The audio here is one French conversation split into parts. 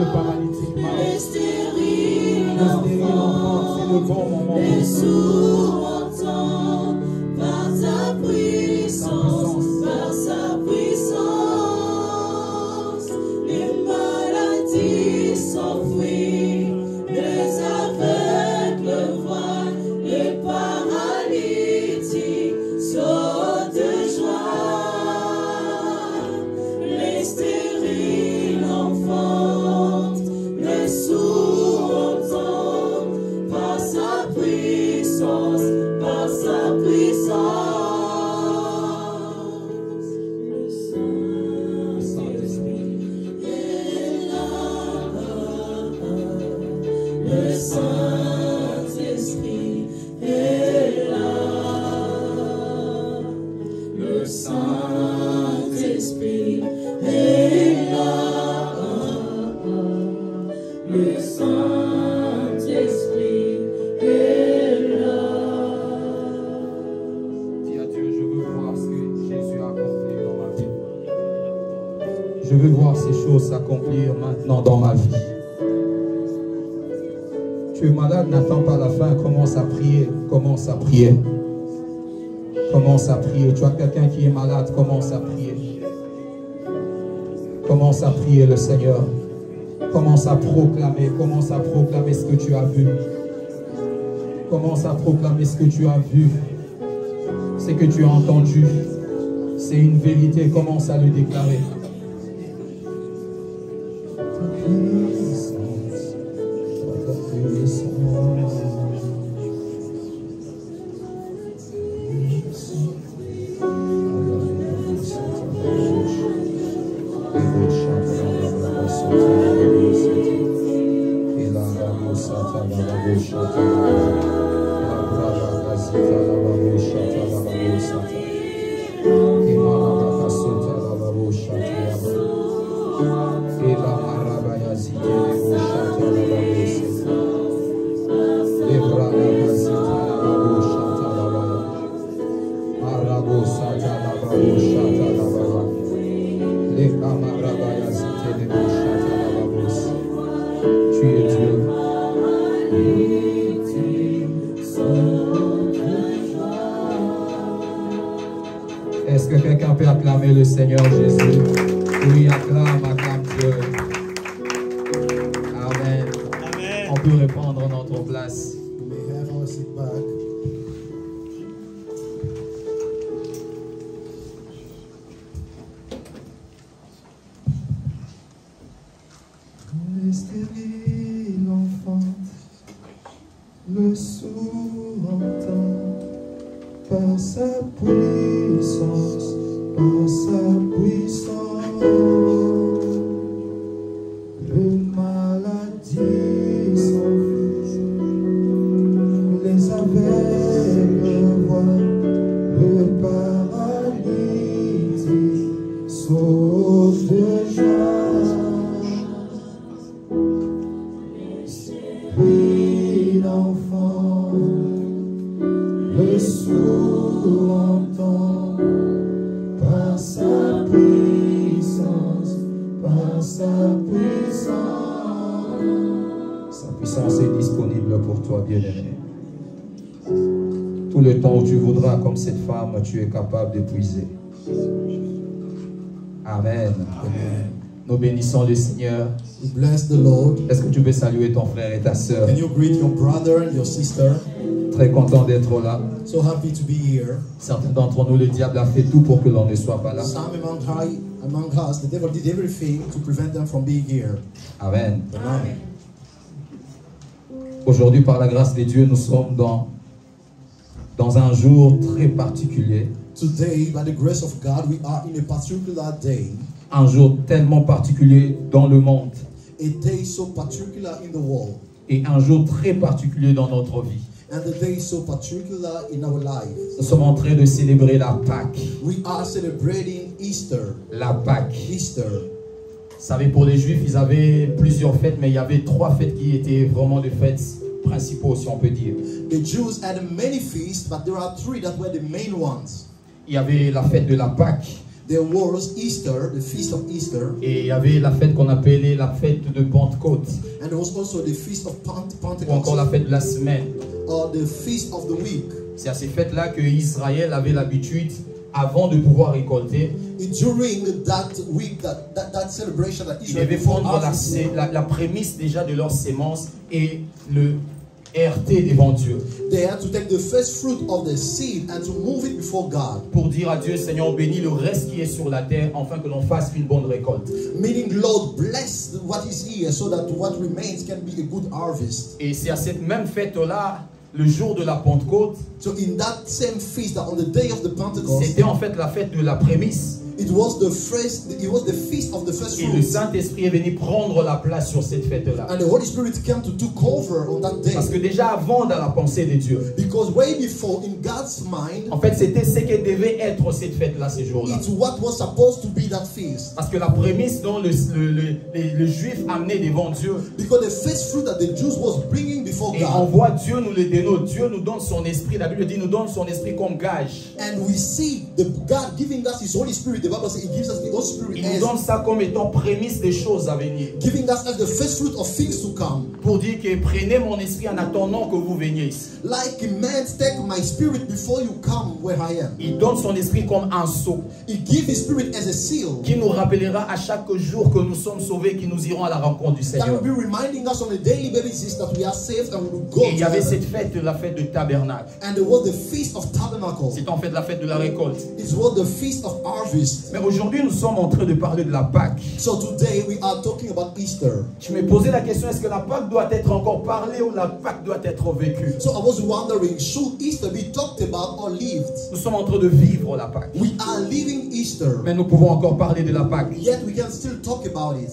le paralytique marche. Le stérile enfant, c'est le bon moment. Les sourds entendent par sa puissance, par sa puissance. Les maladies s'enfuient, les aveugles voient, les paralytiques sautent de joie. Les stériles enfantent, les sourds entendent par sa puissance, par sa puissance. Le Saint-Esprit est là. Le Saint-Esprit est là. Le Saint-Esprit est là. Le Saint-Esprit est là. Dis à Dieu, je veux voir ce que Jésus a accompli dans ma vie. Je veux voir ces choses s'accomplir maintenant dans ma vie. Tu es malade, n'attends pas la fin, commence à prier, commence à prier. Commence à prier. Tu as quelqu'un qui est malade, commence à prier. Commence à prier le Seigneur. Commence à proclamer ce que tu as vu. Commence à proclamer ce que tu as vu. Ce que tu as entendu. C'est une vérité, commence à le déclarer. Tu es Dieu. Est-ce que quelqu'un peut acclamer le Seigneur Jésus? Oui, acclame Dieu. Amen. Amen. On peut répondre à notre place. We may have our seat back. Le stérile enfante, le sourd entend, par sa puissance, par sa puissance. Le maladie s'enfuit, les aveugles voient, le paralytique saute de joie. L'enfant, le sourd entend, par sa puissance, par sa puissance. Sa puissance est disponible pour toi, bien-aimé. Tout le temps où tu voudras, comme cette femme, tu es capable d'épuiser. Amen. Amen. Nous bénissons le Seigneur. We bless the Lord. Est-ce que tu peux saluer ton frère et ta sœur? Can you greet your brother and your sister? Très content d'être là. So happy to be here. Certains d'entre nous, le diable a fait tout pour que l'on ne soit pas là. Some among us, the devil did everything to prevent them from being here. Amen. Amen. Aujourd'hui, par la grâce de Dieu, nous sommes dans un jour très particulier. Today, by the grace of God, we are in a particular day. Un jour tellement particulier dans le monde. A day so particular in the world. Et un jour très particulier dans notre vie. And the day so particular in our life. Nous sommes en train de célébrer la Pâque. We are celebrating Easter. La Pâque. Easter. Vous savez, pour les Juifs, ils avaient plusieurs fêtes, mais il y avait 3 fêtes qui étaient vraiment des fêtes principaux, si on peut dire. The Jews had many feasts, but there are 3 that were the main ones. Il y avait la fête de la Pâque. there was Easter, the feast of Easter, et il y avait la fête qu'on appelait la fête de Pentecôte, and there was also the feast of ou encore la Pentecost, fête de la semaine. or the feast of the week. C'est à ces fêtes-là que Israël avait l'habitude, avant de pouvoir récolter, And during that week, that celebration that ils Israel devaient before prendre harvest, la prémisse déjà de leur sémence et le RT devant Dieu, they had to take the first fruit of the seed and to move it before God. pour dire à Dieu, Seigneur, bénis le reste qui est sur la terre, afin que l'on fasse une bonne récolte. Meaning, Lord, bless what is here so that what remains can be a good harvest. Et c'est à cette même fête-là, le jour de la Pentecôte, So in that same feast, that on the day of the Pentecost, c'était en fait la fête de la prémisse. it was the feast of the first Et le fruit. Saint-Esprit est venu prendre la place sur cette fête-là. And the Holy Spirit came to take over on that day. Parce que déjà avant, dans la pensée de Dieu, Because way before, in God's mind, en fait, c'était ce qui devait être cette fête-là, ces jours-là. it's what was supposed to be that feast. Parce que la prémisse dont le Juif amenait devant Dieu, Because the first fruit that the Jews was bringing before et on God, voit Dieu nous le dénote. Dieu nous donne son esprit. La Bible dit, nous donne son esprit comme gage. and we see the God giving us His Holy Spirit. The Bible says He gives us the Holy Spirit Il nous as donne ça comme étant prémisse des choses à venir. giving us as the first fruit of things to come. Pour dire que prenez mon esprit en attendant que vous veniez ici. Like a man, take my spirit before you come where I am. Il donne son esprit comme un sceau He gives His Spirit as a seal qui nous rappellera à chaque jour que nous sommes sauvés, que nous irons à la rencontre du that Seigneur. will be reminding us on a daily basis that we are saved and we will go Et il y to avait heaven. cette fête, la fête de tabernacle. And there was the feast of tabernacles. C'est en fait la fête de la récolte. It was the feast of harvest. Mais aujourd'hui, nous sommes en train de parler de la Pâque. So today we are talking about Easter. Je me posais la question, est-ce que la Pâque doit être encore parlée ou la Pâque doit être vécue? So I was wondering, should Easter be talked about or lived? Nous sommes en train de vivre la Pâque. We are living Easter, Mais nous pouvons encore parler de la Pâque. yet we can still talk about it.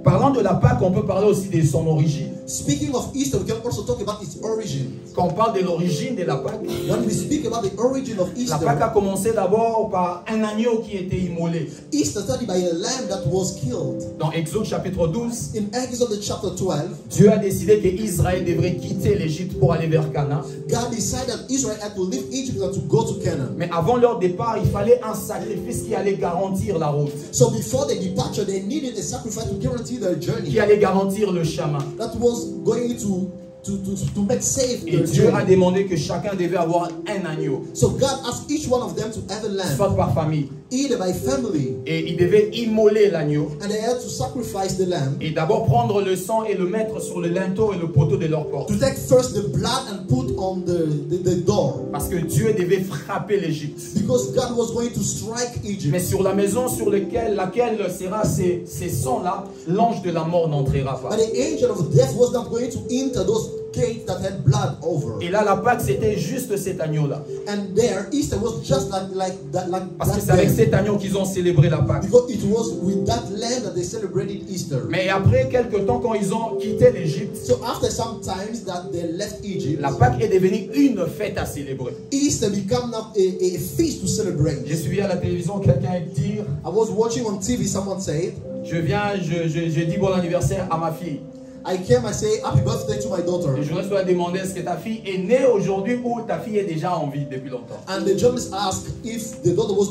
Parlant de la Pâque, on peut parler aussi de son origine. Speaking of Easter, we can also talk about its origin. Quand on parle de l'origine de la Pâque, When we speak about the origin of la Pâque a Easter, commencé d'abord par un agneau qui était immolé. Easter started by a lamb that was killed. Dans Exode chapitre 12, In Exodus chapter 12, Dieu a décidé qu'Israël devrait quitter l'Égypte pour aller vers Canaan. God decided that Israel had to leave Egypt and to go to Canaan. Mais avant leur départ, il fallait un sacrifice qui allait garantir la route, So before their departure, they needed a sacrifice to guarantee their journey. qui allait garantir le chemin. That was going to make safe Et their Dieu a journey. demandé que chacun devait avoir un agneau, So God asked each one of them to have a lamb, soit par famille. either by family, Et ils devaient immoler l'agneau. and they had to sacrifice the lamb, Et d'abord prendre le sang et le mettre sur le linteau et le poteau de leur porte. to take first the blood and put on the door, Parce que Dieu devait frapper l'Égypte. because God was going to strike Mais Egypt. sur la maison sur laquelle sera ces sangs-là, l'ange de la mort n'entrera pas. But the angel of death was not going to enter those gates that had blood over. Et là, la Pâque, c'était juste cet agneau-là. And there, Easter was just like that Parce que c'est avec lamb. cet agneau qu'ils ont célébré la Pâque. Because it was with that lamb that they celebrated Easter. Mais après quelques temps, quand ils ont quitté l'Égypte, So after some times that they left Egypt, la Pâque est devenue une fête à célébrer. Easter became now a feast to celebrate. J'ai suivi à la télévision quelqu'un dire, I was watching on TV, someone said, je dis bon anniversaire à ma fille. I came, I say, happy birthday to my daughter. Le journaliste doit demander est-ce que ta fille est née aujourd'hui ou ta fille est déjà en vie depuis longtemps. And the journalist asked if the daughter was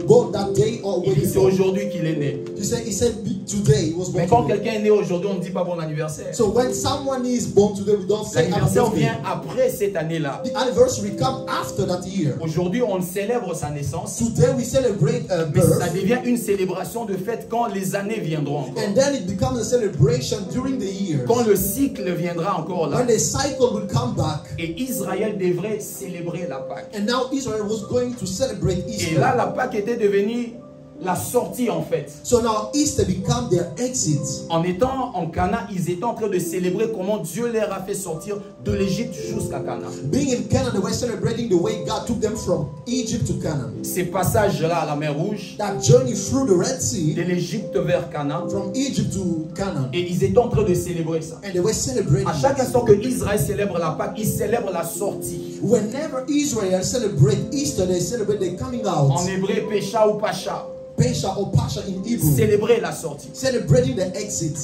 born that day or Il way dit c'est before. aujourd'hui qu'il est né. He said today he was Mais born quand today. quelqu'un est né aujourd'hui, on ne dit pas bon anniversaire. So when someone is born today, we don't say happy L'anniversaire birthday. vient après cette année-là. The anniversary comes after that year. Aujourd'hui, on célèbre sa naissance, Today we celebrate mais ça birth, devient une célébration de fête quand les années viendront encore. and then it becomes a celebration during the years. Quand le cycle viendra encore là. When the cycle will come back, Et Israël devrait célébrer la Pâque. and now Israel was going to celebrate Et Easter. là, la Pâque était devenue la sortie en fait. So now Easter became their exit. En étant en Canaan, ils étaient en train de célébrer comment Dieu leur a fait sortir de l'Égypte jusqu'à Canaan. Being in Canaan, they were celebrating the way God took them from Egypt to Canaan. Ces passages-là à la mer Rouge, That journey through the Red de Sea, l'Égypte vers Canaan, from Egypt to Canaan. et ils étaient en train de célébrer ça. And they were celebrating. À chaque instant que Israël célèbre la Pâque, il célèbre la sortie. Whenever Israel celebrate Easter, they celebrate the coming En out. hébreu, Pécha ou Pacha, Pesha or Pasha in Hebrew. célébrer la sortie. Celebrating the exit.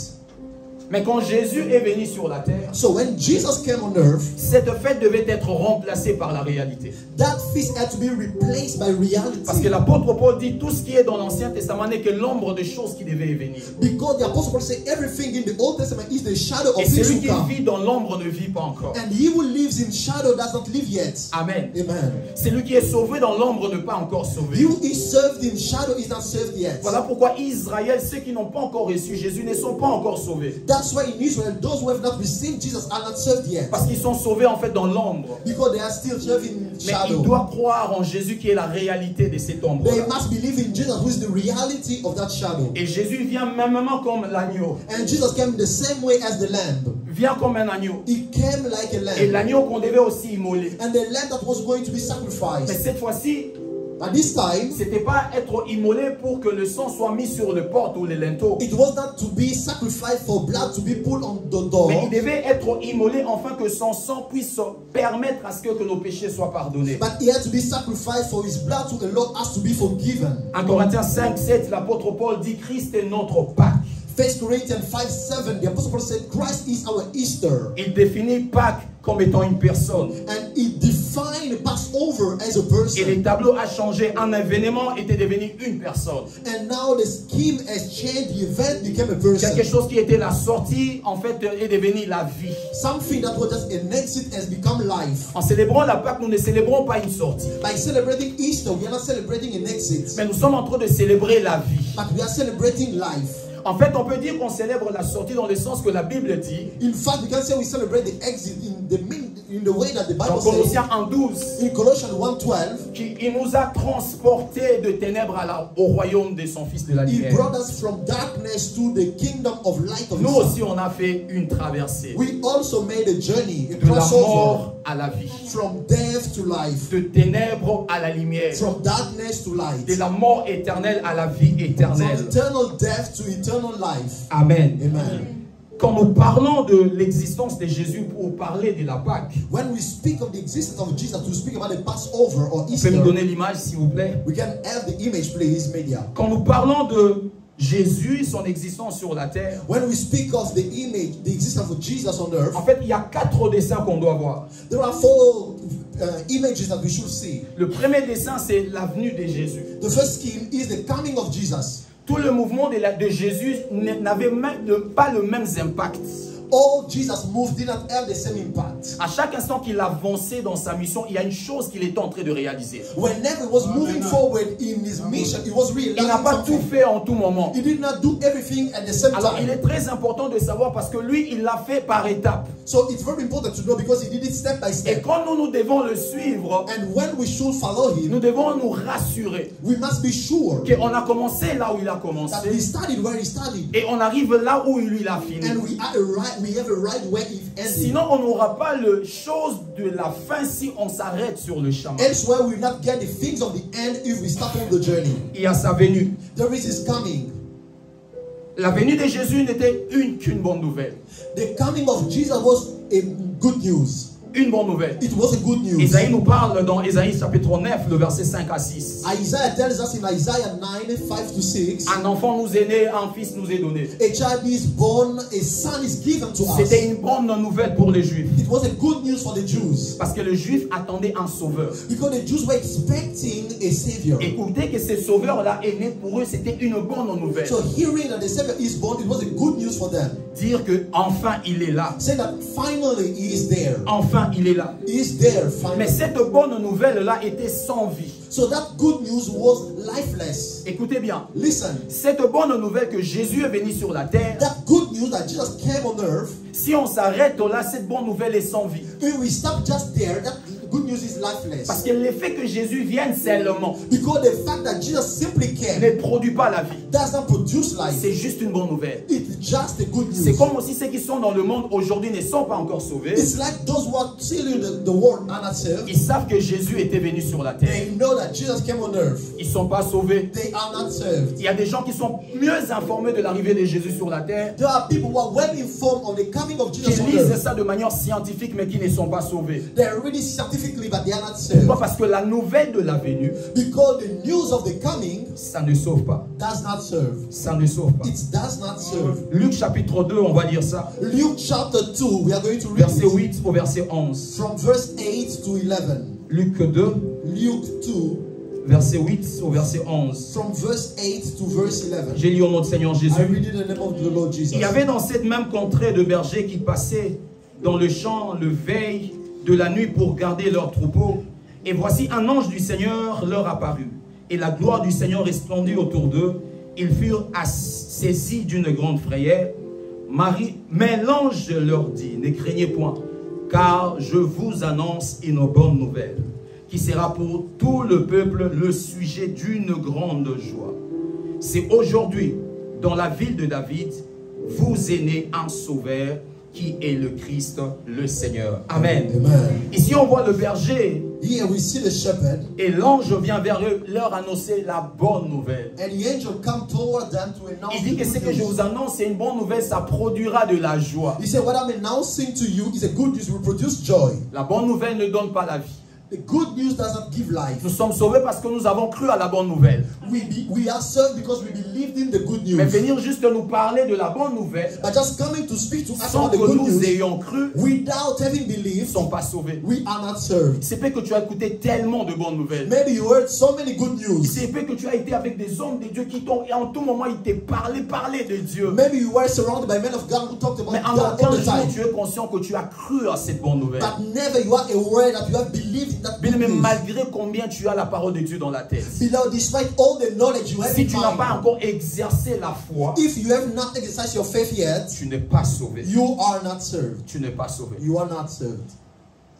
Mais quand Jésus est venu sur la terre, So when Jesus came on earth, cette fête devait être remplacée par la réalité. that feast had to be replaced by Parce que reality. l'apôtre Paul dit tout ce qui est dans l'Ancien Testament n'est que l'ombre de choses qui devaient venir. Because the Apostle Paul said everything in the Old Testament is the shadow Et of things celui to qui come. vit dans l'ombre ne vit pas encore. And he who lives in shadow does not live yet. Amen. Amen. Celui qui est sauvé dans l'ombre n'est pas encore sauvé. He who is served in shadow is not served yet. Voilà pourquoi Israël, ceux qui n'ont pas encore reçu Jésus, ne sont pas encore sauvés. That's why in Israel, those who have not received Jesus are not served yet. Parce qu'ils sont sauvés en fait dans l'ombre. Because they are still served in Mais ils shadow. doivent croire en Jésus qui est la réalité de cette ombre. They must believe in Jesus who is the reality of that shadow. Et Jésus vient mêmement comme l'agneau. And Jesus came the same way as the lamb. Vient comme un agneau. He came like a Et lamb. l'agneau qu'on devait aussi immoler. And the lamb that was going to be Mais sacrificed. cette fois-ci, At this time, c'était pas être immolé pour que le sang soit mis sur le porte ou les linteaux. it was not to be sacrificed for blood to be put on the Mais il door. devait être immolé afin que son sang puisse permettre à ce que nos péchés soient pardonnés. But he had to be sacrificed for his blood to allow us to be forgiven. En Corinthiens 5, 7, l'apôtre Paul dit Christ est notre Pâque. 1 Corinthians 5:7, the Apostle Paul said, Christ is our Easter. Il définit Pâques comme étant une personne. And he defined Passover as a Et person. les tableaux a changé. Un événement était devenu une personne. And now the scheme has changed. The event became a person. Quelque chose qui était la sortie, en fait, est devenu la vie. Something that was just an exit has become life. En célébrant la Pâque, nous ne célébrons pas une sortie. By celebrating Easter, we are not celebrating an exit, Mais nous sommes en train de célébrer la vie. but we are celebrating life. En fait, on peut dire qu'on célèbre la sortie dans le sens que la Bible dit. In fact, we can say we celebrate the exit in the way that the Dans Bible says. Colossiens 1:12, In Colossians 1:12, qu'il nous a transportés de ténèbres au royaume de son Fils de la he lumière. brought us from darkness to the kingdom of light of Nous his Son. aussi, on a fait une traversée We also made a journey, a de la crossover mort à la vie, from death to life, de ténèbres à la lumière, from darkness to light, de la mort éternelle à la vie from éternelle. eternal death to eternal life. Amen. Amen. Quand nous parlons de l'existence de Jésus pour parler de la Pâque, When we speak of the existence of Jesus, to speak about the Passover or vous pouvez Easter, nous donner l'image s'il vous plaît. we can have the image, please, media. Quand nous parlons de Jésus, son existence sur la terre, When we speak of the image, the existence of Jesus on earth, en fait, il y a 4 dessins qu'on doit voir. there are 4 images that we should see. Le premier dessin, c'est l'avenue de Jésus. The first scheme is the coming of Jesus. Tout le mouvement de Jésus n'avait pas le même impact. All Jesus moved did not have the same impact. À chaque instant qu'il avançait dans sa mission, il y a une chose qu'il était en train de réaliser. Whenever he was moving forward in his mission, he was Il realizing n'a pas tout something. fait en tout moment. He did not do everything at the same Alors il time. est très important de savoir parce que lui, il l'a fait par étapes. So it's very important to know because he did it step by Et step. quand nous devons le suivre, And when we should follow him, nous devons nous rassurer we must be sure qu'on a commencé là où il a that we commencé started where he started. et on arrive là où lui il a fini. And we have a right where he ended. Sinon, on n'aura pas le chose de la fin si on s'arrête sur le chemin. Elsewhere, we will not get the things of the end if we start on the journey. Il y a sa venue. There is his coming. La venue de Jésus n'était qu'une bonne nouvelle. The coming of Jesus was a good news. Une bonne nouvelle. It was a good news. Isaïe nous parle dans Isaïe chapitre 9, le verset 5 à 6. Isaiah tells us in Isaiah 9, 5 to 6, Un enfant nous est né, un fils nous est donné. a child is born, a son is given to us. C'était une bonne nouvelle pour les Juifs. It was a good news for the Jews. Parce que les Juifs attendaient un sauveur. Because the Jews were expecting a savior. Écoutez que ce sauveur-là est né pour eux, c'était une bonne nouvelle. So hearing that the savior is born, it was a good news for them. Dire que enfin il est là. Say that finally he is there. Enfin il est là. He is there Mais finally. cette bonne nouvelle-là était sans vie. So that good news was lifeless. Écoutez bien. Listen, Cette bonne nouvelle que Jésus est venu sur la terre, that good news that Jesus came on earth, si on s'arrête là, cette bonne nouvelle est sans vie. if we stop just there, that good news is lifeless. Parce que l'effet que Jésus vienne seulement Because the fact that Jesus simply came ne produit pas la vie. does not produce life. C'est juste une bonne nouvelle. It's just a good C'est news. comme aussi ceux qui sont dans le monde aujourd'hui ne sont pas encore sauvés. It's like those who are still in the world are not saved. Ils savent que Jésus était venu sur la terre. They know that Jesus came on earth. Ils ne sont pas sauvés. They are not saved. Il y a des gens qui sont mieux informés de l'arrivée de Jésus sur la terre, There are people who are well informed of the coming of qui Jesus on lisent earth. ça de manière scientifique mais qui ne sont pas sauvés. They are really scientifically scientifically, but they are not saved. Pourquoi? Parce que la nouvelle de la venue, Because the news of the coming ça ne sauve pas. does not serve. Ça ne sauve pas. It does not serve. Luc chapitre 2, on va lire ça. Luke chapter 2, we are going to read Verset it 8 au verset 11. from verse 8 to 11. Luc 2, Luke 2, verset 8 au verset 11. from verse 8 to verse 11. J'ai lu au nom du Seigneur I Jésus. read it in the name of the Lord Jesus. Il y avait dans cette même contrée de bergers qui passaient dans le champ le veille de la nuit pour garder leurs troupeaux. Et voici un ange du Seigneur leur apparut. Et la gloire du Seigneur resplendit autour d'eux. Ils furent saisis d'une grande frayeur. Mais l'ange leur dit, ne craignez point, car je vous annonce une bonne nouvelle, qui sera pour tout le peuple le sujet d'une grande joie. C'est aujourd'hui, dans la ville de David, vous est né un sauveur, qui est le Christ, le Seigneur. Amen. Amen. Ici, on voit le berger Here we see the shepherd, et l'ange vient vers eux leur annoncer la bonne nouvelle. and the angel come toward them to announce Il dit que the ce good que je news. vous annonce, c'est une bonne nouvelle, ça produira de la joie. He said, what I'm announcing to you is a good news, will produce joy. La bonne nouvelle ne donne pas la vie. The good news does not give life. Nous sommes sauvés parce que nous avons cru à la bonne nouvelle. We are saved because we believed in the good Mais news. venir juste nous parler de la bonne nouvelle, But just coming to speak to us sans about the que good nous news, ayons cru, without having ne believed, sont pas sauvés. we are not served. C'est peut que tu as écouté tellement de bonnes nouvelles. Maybe you heard so many good news. C'est peut que tu as été avec des hommes de Dieu qui t'ont, et en tout moment, ils t'ont parlé de Dieu. Maybe you were surrounded by men of God who talked about Mais en God aucun all the jour, time. tu es conscient que tu as cru à cette bonne nouvelle. But never you are aware that you have believed in that Bien good aimé, news. malgré combien tu as la parole de Dieu dans la tête, Beloved, despite all the knowledge you have si in tu n'as pas mind, encore exercé la foi, if you have not exercised your faith yet, tu n'es pas sauvé. you are not served. Tu n'es pas sauvé. You are not served.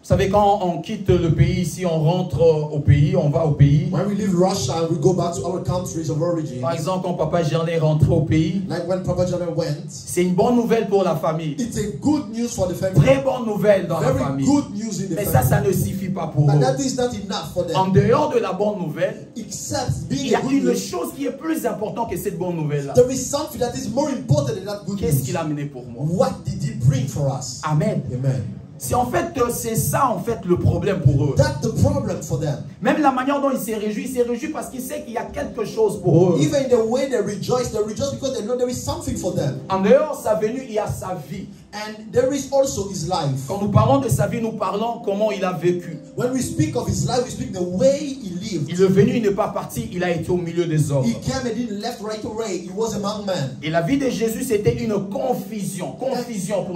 Vous savez, quand on quitte le pays, ici on rentre au pays, on va au pays. When we leave Russia and we go back to our countries of origin, Par exemple, quand Papa Gerlin est rentré au pays, like when Papa John went, c'est une bonne nouvelle pour la famille. it's a good news for the family. Très bonne nouvelle dans la Very famille. good news in the Mais ça, family. ça ne suffit pas pour But eux. that is not enough for En them. dehors de la bonne nouvelle, Except il being y a a good une news, chose qui est plus importante que cette bonne nouvelle-là. there is something that is more important than that good Qu'est-ce news. qu'il a amené pour moi? What did he bring for us? Amen. Amen. C'est en fait, c'est ça en fait le problème pour eux. That's the problem for them. Même la manière dont il s'est réjoui parce qu'il sait qu'il y a quelque chose pour eux. Even the way they rejoice because they know there is something for them. En dehors de sa venue, il y a sa vie. And there is also his life. Quand nous parlons de sa vie, nous parlons comment il a vécu. When we speak of his life, we speak the way he lived. Il est venu, il n'est pas parti, il a été au milieu des hommes. He came and didn't left right away. He was among men. Et la vie de Jésus, c'était une confusion pour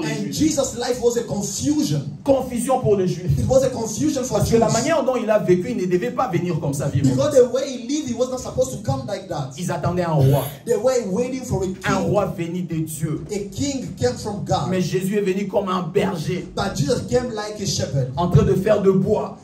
les And Juifs. Jesus' life was a confusion. Confusion pour les Juifs. It was a confusion for Parce que la Jews. manière dont il a vécu, il ne devait pas venir comme ça vivre. Because the way he lived, he was not supposed to come like that. Ils attendaient un roi. They were waiting for a Un king. roi venu de Dieu. A king came from God. Mais Jésus est venu comme un berger, But Jesus came like a shepherd, en train de faire de bois.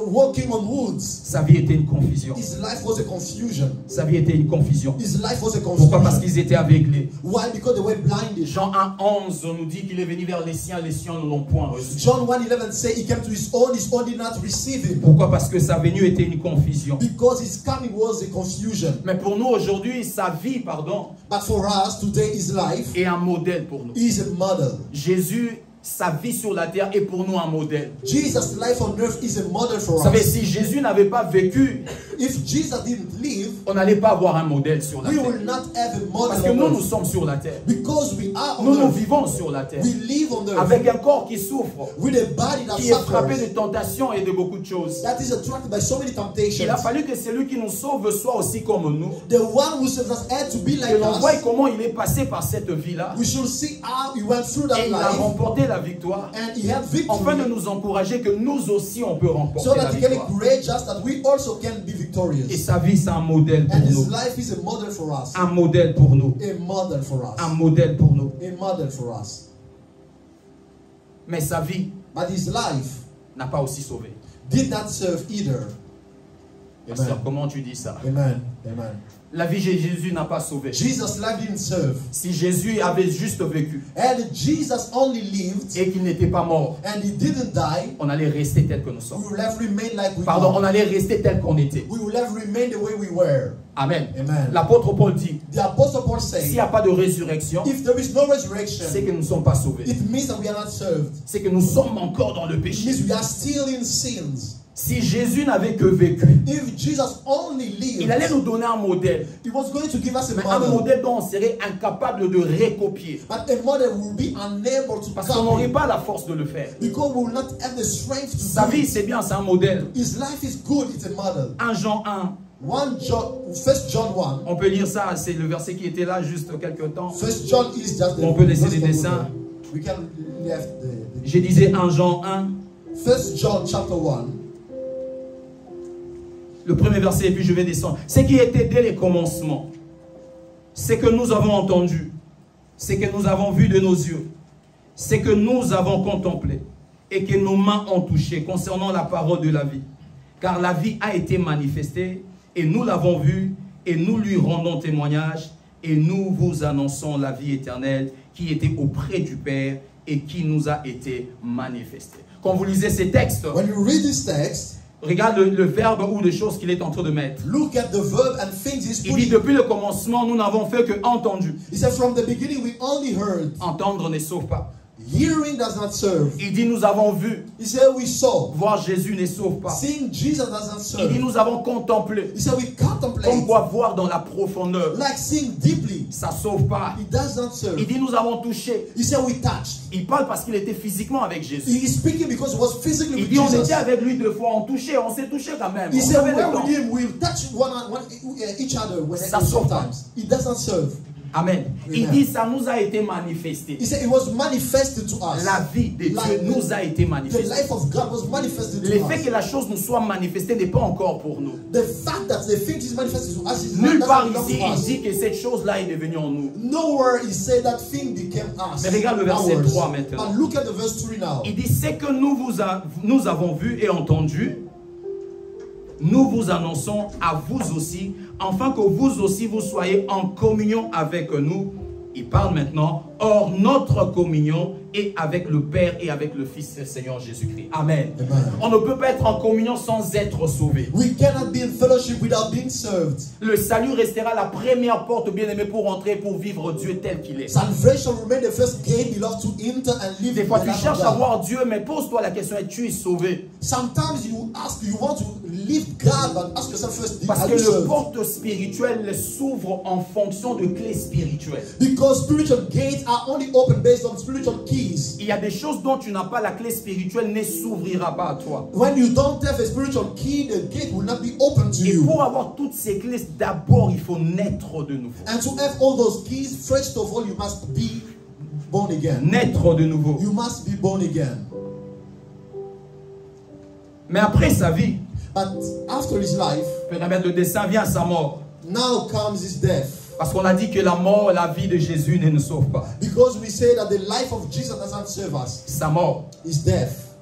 walking on woods. Sa vie était une confusion. His life was a confusion. Sa vie était une confusion. His life was a Pourquoi? Parce confusion. qu'ils étaient aveuglés. Why? Because they were blinded. Jean 1,11 nous dit qu'il est venu vers les siens ne l'ont point reçu. John 1:11 say he came to his own did not receive him. Pourquoi? Parce que sa venue était une confusion. Because his coming was a confusion. Mais pour nous aujourd'hui, sa vie, But for us today, his life est un modèle pour nous. is a model. Jésus, sa vie sur la terre est pour nous un modèle. Jesus' life on earth is a model for Vous savez, us. si Jésus n'avait pas vécu, If Jesus didn't live, on n'allait pas avoir un modèle sur la we terre. will not have a Parce model que nous, on nous earth. sommes sur la terre. Because we are on Nous, nous earth. vivons sur la terre. We live on earth. Avec un corps qui souffre, With a body that qui est frappé suffers. de tentations et de beaucoup de choses. That is attracted by so many temptations. Il a fallu que celui qui nous sauve soit aussi comme nous. The one who saves us had to be Que like l'on voit us. comment il est passé par cette vie-là. We should see how he went through Et that il a life. remporté la victoire. And he had Afin de victory. nous encourager que nous aussi on peut remporter So la that he can victoire. encourage us that we also can be Et victorious. sa vie, c'est un modèle And pour his nous. life is a model for us. Un modèle pour nous. A model for us. Un modèle pour nous. A model for us. Mais sa vie But his life n'a pas aussi sauvé. did not serve either. Pasteur, Amen. comment tu dis ça? Amen. Amen. La vie de Jésus n'a pas sauvé. Jesus' life didn't serve. Si Jésus avait juste vécu And if Jesus only lived et qu'il n'était pas mort, and he didn't die, on allait rester tel que nous we sommes. would have remained like we Pardon, are. on allait rester tel qu'on était. We would have remained the way we were. Amen. Amen. L'apôtre Paul dit, The Apostle Paul s'il said, n'y a pas de résurrection, if there is no resurrection, c'est que nous ne sommes pas sauvés. it means that we are not served. C'est que nous sommes encore dans le It péché. means we are still in sins. Si Jésus n'avait que vécu, If Jesus only il allait lived, nous donner un modèle. he was going to give us a Mais un model. modèle dont on serait incapable de recopier. But a model will be unable to Parce qu'on n'aurait copy pas la force de le faire. because we will not have the strength to Sa do vie, it. c'est bien, c'est un modèle. His life is good, it's a model. 1 Jean 1, 1 John 1. on peut lire ça, c'est le verset qui était là juste quelques temps. 1 John is just the On peut laisser les gospel dessins. model. We can left the Je disais 1 Jean 1, 1 John chapter 1. le premier verset, et puis je vais descendre. Ce qui était dès les commencements, c'est que nous avons entendu, c'est que nous avons vu de nos yeux, c'est que nous avons contemplé et que nos mains ont touché concernant la parole de la vie. Car la vie a été manifestée et nous l'avons vue et nous lui rendons témoignage et nous vous annonçons la vie éternelle qui était auprès du Père et qui nous a été manifestée. Quand vous lisez ces textes, When you read this text, regarde le verbe ou les choses qu'il est en train de mettre. look at the verb and things he's Il dit putting. depuis le commencement, nous n'avons fait que entendu. He said from the beginning we only heard. Entendre ne sauve pas. Hearing does not serve. Il dit nous avons vu. He said we saw. Voir Jésus ne sauve pas. Seeing Jesus does not Il dit serve. nous avons contemplé. He said we Comme contemplate. quoi voir dans la profondeur. Like seeing deeply. Ça ne sauve pas. It does not serve. Il dit nous avons touché. He said we touched. Il parle parce qu'il était physiquement avec Jésus. He is speaking because he was physically Il with dit on Jesus. était avec lui 2 fois, on touchait, on s'est touché quand même. He On said avait le we're temps. with him, we touch each other when Ça sauve pas. sometimes. It does not serve. Amen. Il dit ça nous a été manifesté. He said it was manifested to us. La vie de Dieu nous a été The manifestée. life of God was manifested to Le fait us. que la chose nous soit manifestée n'est pas encore pour nous. The fact that the thing is manifested to us is Nulle not part belong ici, to il us. dit que cette chose-là est devenue en nous. Nowhere he said that thing became us. Mais regarde le verset ours. 3 maintenant. But look at the verse 3 now. Il dit, c'est que nous avons vu et entendu, nous vous annonçons à vous aussi, afin que vous aussi vous soyez en communion avec nous. Il parle maintenant, or notre communion est avec le Père et avec le Fils du Seigneur Jésus-Christ. Amen. Amen. On ne peut pas être en communion sans être sauvé. We cannot be in fellowship without being served. Le salut restera la première porte, bien-aimée, pour entrer, pour vivre Dieu tel qu'il est. Salvation remain the first gate beloved to enter and live Des fois, the tu life of cherches à God. voir Dieu, mais pose-toi la question, es-tu sauvé? Sometimes you want to live God, but ask yourself first, Parce are que you le served? porte spirituel s'ouvre en fonction de clés spirituelles. Because spiritual gates are only open based on spiritual keys. Il y a des choses dont tu n'as pas la clé spirituelle, ne s'ouvrira pas à toi. When you don't have a spiritual key, the gate will not be open to Et you. pour avoir toutes ces clés, d'abord, il faut naître de nouveau. And to have all those keys, first of all, you must be born again. Naître de nouveau. You must be born again. Mais après sa vie, But after his life, je vais mettre le dessin, vient sa mort. now comes his death. Parce qu'on a dit que la mort et la vie de Jésus ne nous sauvent pas. Because we say that the life of Jesus does not serve us. Sa mort. His death.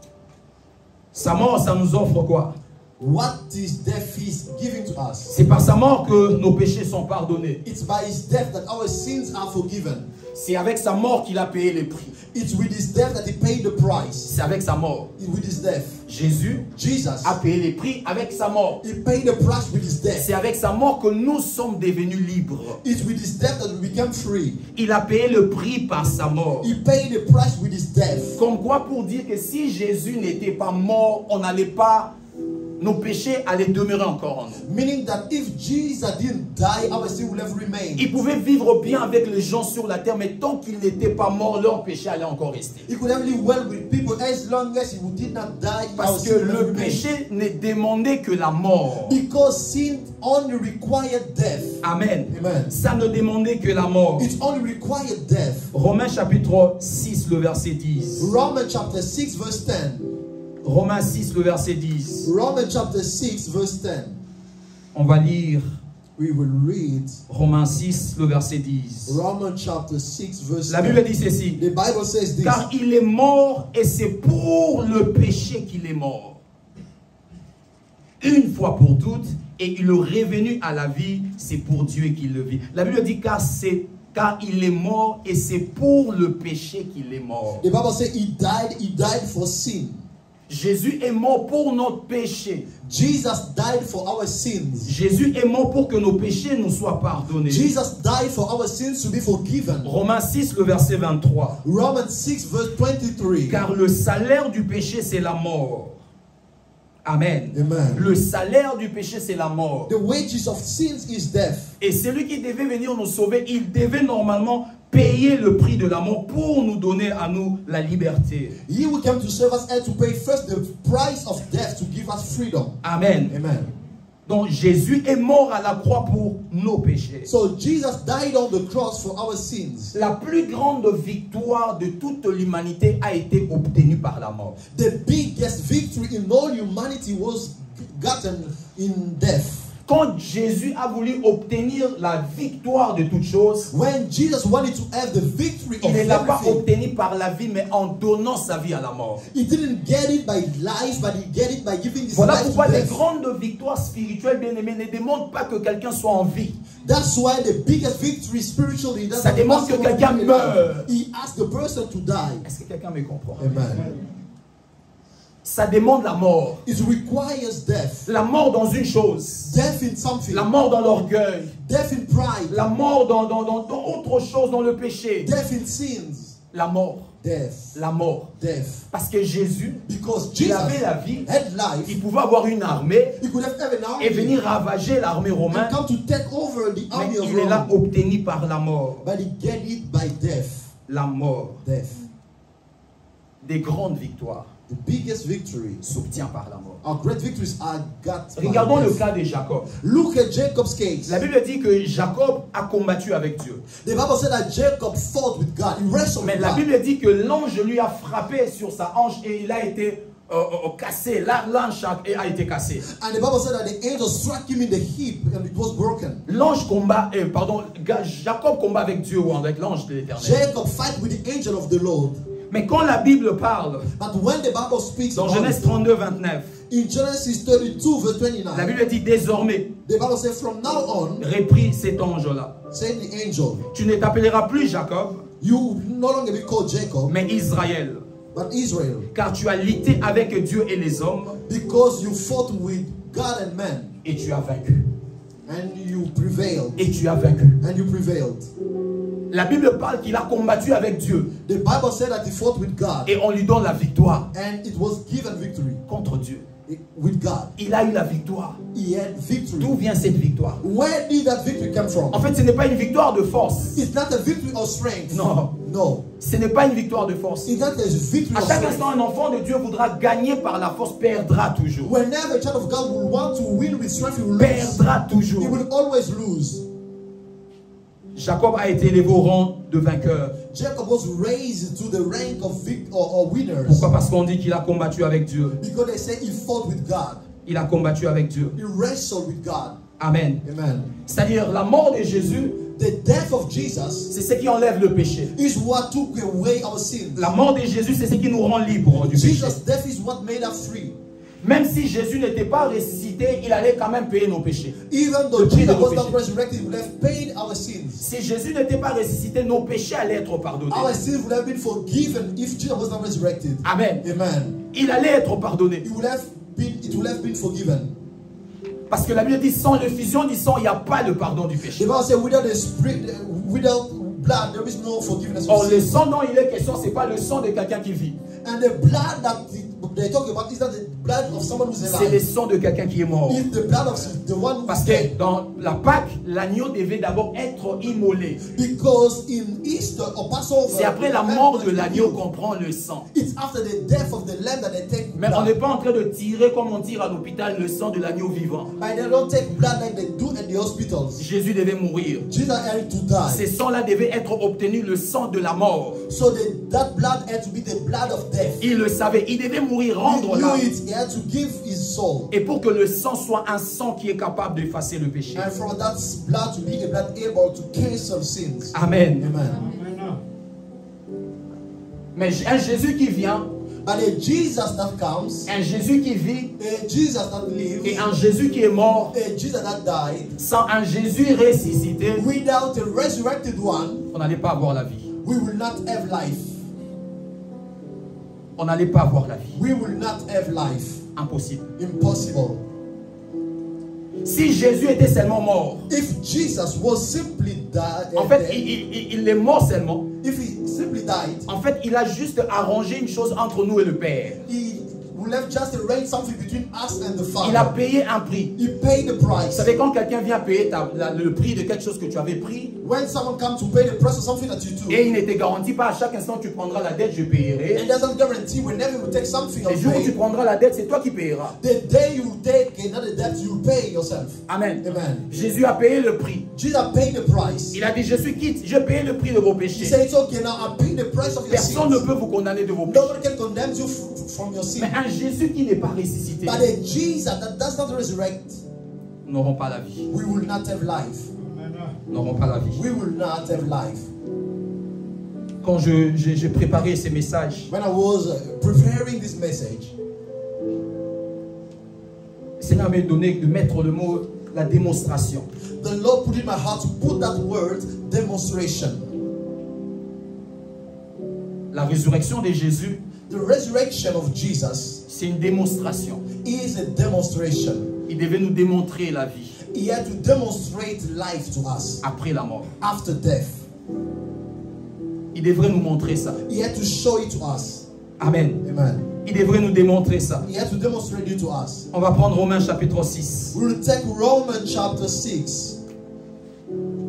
Sa mort, ça nous offre quoi? What his death is giving to us. C'est par sa mort que nos péchés sont pardonnés. It's by his death that our sins are forgiven. C'est avec sa mort qu'il a payé les prix. It's with his death that he paid the price. C'est avec sa mort. It's with his death. Jésus Jesus, a payé les prix avec sa mort. he paid the price with his death. C'est avec sa mort que nous sommes devenus libres. It's with his death that we become free. Il a payé le prix par sa mort. He paid the price with his death. Comme quoi pour dire que si Jésus n'était pas mort, on n'allait pas, nos péchés allaient demeurer encore en nous. Meaning that if Jesus didn't die, our sin would have remained. Il pouvait vivre bien avec les gens sur la terre, mais tant qu'il n'était pas mort, leur péché allait encore rester. He could have lived well with people as long as he did not die. Our Parce que sin would have le remained. péché ne demandait que la mort. Because sin only required death. Amen. Amen. Ça ne demandait que la mort. It only required death. Romains chapitre 6, le verset 10. Romans chapter 6 verse 10. Romains 6, le verset 10. Romans chapter 6 verse 10. On va lire We will read Romains 6, le verset 10. Romans chapter 6 verse La 10. Bible dit ceci. The Bible says this. Car il est mort et c'est pour le péché qu'il est mort. Une fois pour toutes, et il est revenu à la vie, c'est pour Dieu qu'il le vit. La Bible dit car il est mort et c'est pour le péché qu'il est mort. The Bible says he died for sin. Jésus est mort pour notre péché. Jesus died for our sins. Jésus est mort pour que nos péchés nous soient pardonnés. Jesus died for our sins to be forgiven. Romains 6, le verset 23. Romans 6 verse 23. Car le salaire du péché, c'est la mort. Amen. Amen. Le salaire du péché, c'est la mort. The wages of sins is death. Et celui qui devait venir nous sauver, il devait normalement payer le prix de la mort pour nous donner à nous la liberté. He who came to save us had to pay first the price of death to give us freedom. Amen. Amen. Donc Jésus est mort à la croix pour nos péchés. So Jesus died on the cross for our sins. La plus grande victoire de toute l'humanité a été obtenue par la mort. The biggest victory in all humanity was gotten in death. Quand Jésus a voulu obtenir la victoire de toutes choses, When Jesus wanted to have the victory of il ne l'a pas everything, obtenu par la vie, mais en donnant sa vie à la mort. he didn't get it by life, but he get it by giving his Voilà life pourquoi to les death. grandes victoires spirituelles, bien-aimées, ne demandent pas que quelqu'un soit en vie. That's why the biggest victory spiritually doesn't Ça demande ask que someone quelqu'un to be meure. alive. He asked the person to die. Est-ce que quelqu'un me comprend? Amen. Ça demande la mort. It requires death. La mort dans une chose. Death in something. La mort dans l'orgueil. Death in pride. La mort dans autre chose, dans le péché. Death in sins. La mort. Death. La mort. Death. Parce que Jésus, Because il Jesus avait la vie. had life. Il pouvait avoir une armée He could have an army et venir ravager l'armée romaine. and come to take over the Mais army of il est là Rome. obtenu par la mort. But he get it by death. La mort. Death. Des grandes victoires The biggest victory. s'obtient par la mort. Our great victories are got by Regardons le death. cas de Jacob. Look at Jacob's case. La Bible dit que Jacob a combattu avec Dieu. The Bible said that Jacob fought with God. He wrestled Mais with la God. Bible dit que l'ange lui a frappé sur sa hanche et il a été cassé. L'ange a été cassé. And the Bible said that the angel struck him in the hip and it was broken. L'ange combat, Jacob combat avec Dieu ou avec l'ange de l'Éternel. Jacob fight with the angel of the Lord. Mais quand la Bible parle, But when the Bible speaks dans about Genèse it, 32, 29, in Genesis 32 verse la 29, Bible dit désormais, the Bible says from now on, repris cet ange-là. said the angel, Tu ne t'appelleras plus Jacob, you will no longer be called Jacob, mais Israël. but Israel, Car tu as lutté avec Dieu et les hommes because you fought with God and man, et tu as vaincu. and you prevailed, Et tu as vaincu. and you prevailed. La Bible parle qu'il a combattu avec Dieu The Bible said that he fought with God, et on lui donne la victoire and it was given victory contre Dieu. with God. Il a eu la victoire. He had D'où victory. vient cette victoire? Where did that victory come from? En fait, ce n'est pas une victoire de force. It's not a victory of strength. Non. No. Ce n'est pas une victoire de force. It's not a victory À of chaque strength. instant, un enfant de Dieu voudra gagner par la force, perdra toujours. Whenever a child of God will want to win with strength, he will lose. Perdra He toujours. will always lose. Jacob a été élevé au rang de vainqueur. Jacob was raised to the rank of winners. Pourquoi? Parce qu'on dit qu'il a combattu avec Dieu. Because they say he fought with God. Il a combattu avec Dieu. He wrestled with God. Amen. Amen. C'est-à-dire, la mort de Jésus, The death of Jesus c'est ce qui enlève le péché. is what took away our sins. La mort de Jésus, c'est ce qui nous rend libres du péché. Jesus' death is what made us free. Même si Jésus n'était pas ressuscité, il allait quand même payer nos péchés. Even though Le prix de Jesus nos was not péchés. resurrected, he would have paid our sins. Si Jésus n'était pas ressuscité, nos péchés allaient être pardonnés. Our sins would have been forgiven if Jesus was not resurrected. Amen. Amen. Il allait être pardonné. It would have been forgiven. Parce que la Bible dit, sans l'effusion du sang, il n'y a pas de pardon du The péché. Bible says, without blood, there is no forgiveness Or of le sin. sang dont il est question, ce n'est pas le sang de quelqu'un qui vit. And the blood that they talk about is not the blood of someone who's C'est le alive. sang de quelqu'un qui est mort. It's the blood of the one Parce who's que dead. dans la Pâque, l'agneau devait d'abord être immolé. Because in Easter or Passover, C'est après la mort de l'agneau qu'on prend le sang. it's after the death of the lamb that they take Mais on n'est blood. pas en train de tirer comme on tire à l'hôpital le sang de l'agneau vivant. But they don't take blood like they do at the hospitals. Jésus devait mourir. Jesus had to Ces die. sangs-là devaient être obtenus, le sang de la mort. So that blood had to be the blood of death. Il le savait, il devait mourir, He rendre knew l'âme. it. He had to give his soul. Et pour que le sang soit un sang qui est capable d'effacer le péché. And for that blood to be a blood able to cancel sins. Amen. Amen. Mais un Jésus qui vient, But a Jesus that comes, un Jésus qui vit a Jesus that lives, et un Jésus qui est mort, a Jesus that died, sans un Jésus ressuscité, without a resurrected one, on n'allait pas avoir la vie. we will not have life. On n'allait pas avoir la vie. We will not have life. Impossible. Impossible. Si Jésus était seulement mort, If Jesus was simply died, en fait, il est mort seulement. if he simply died, En fait, il a juste arrangé une chose entre nous et le Père. he will have just arranged something between us and the Il a Father. payé un prix. He paid the Vous price. savez, quand quelqu'un vient payer le prix de quelque chose que tu avais pris, When someone comes to pay the price of something that you do, et il ne te garantit pas à chaque instant tu prendras la dette, je payerai. and doesn't guarantee whenever you take something Le I'll jour où tu pay, prendras la dette, c'est toi qui payeras. the day you take another debt, you pay yourself. Amen. Amen. Jésus a payé le prix. Jesus paid the price. Il a dit, je suis quitte, je paye le prix de vos He péchés. said, it's okay now, I pay the price of your Personne ne sins. peut vous condamner de vos péchés. Nobody can condemn you from your sin. Mais un Jésus qui n'est pas ressuscité, But a Jesus that does not resurrect, n'auront pas la vie. we will not have life. N'auront pas la vie. We will not have life. Quand j'ai préparé ces messages, When I was preparing this message, le Seigneur m'a donné de mettre le mot, la démonstration. the Lord put in my heart to put that word, demonstration. La résurrection de Jésus, The resurrection of Jesus c'est une démonstration. is a demonstration. Il devait nous démontrer la vie He had to demonstrate life to us après la mort. after death. Il devrait nous montrer ça. He had to show it to us. Amen. Amen. Il devrait nous démontrer ça. He had to demonstrate it to us. On va prendre Romains chapitre 6. We will take Romans chapter 6.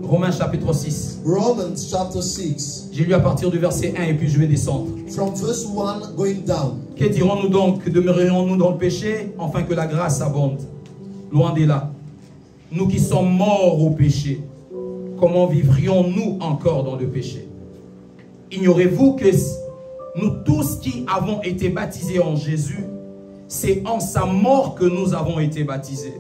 Romains chapitre 6. Romans chapter 6. J'ai lu à partir du verset 1 et puis je vais descendre. From verse 1 going down. Que dirons-nous donc? Demeurerons-nous dans le péché afin que la grâce abonde? Loin de là. Nous qui sommes morts au péché, comment vivrions-nous encore dans le péché? Ignorez-vous que nous tous qui avons été baptisés en Jésus, c'est en sa mort que nous avons été baptisés.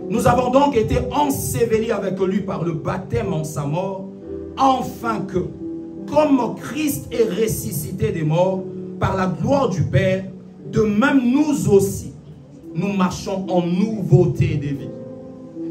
Nous avons donc été ensevelis avec lui par le baptême en sa mort, afin que, comme Christ est ressuscité des morts par la gloire du Père, de même nous aussi, nous marchons en nouveauté de vie.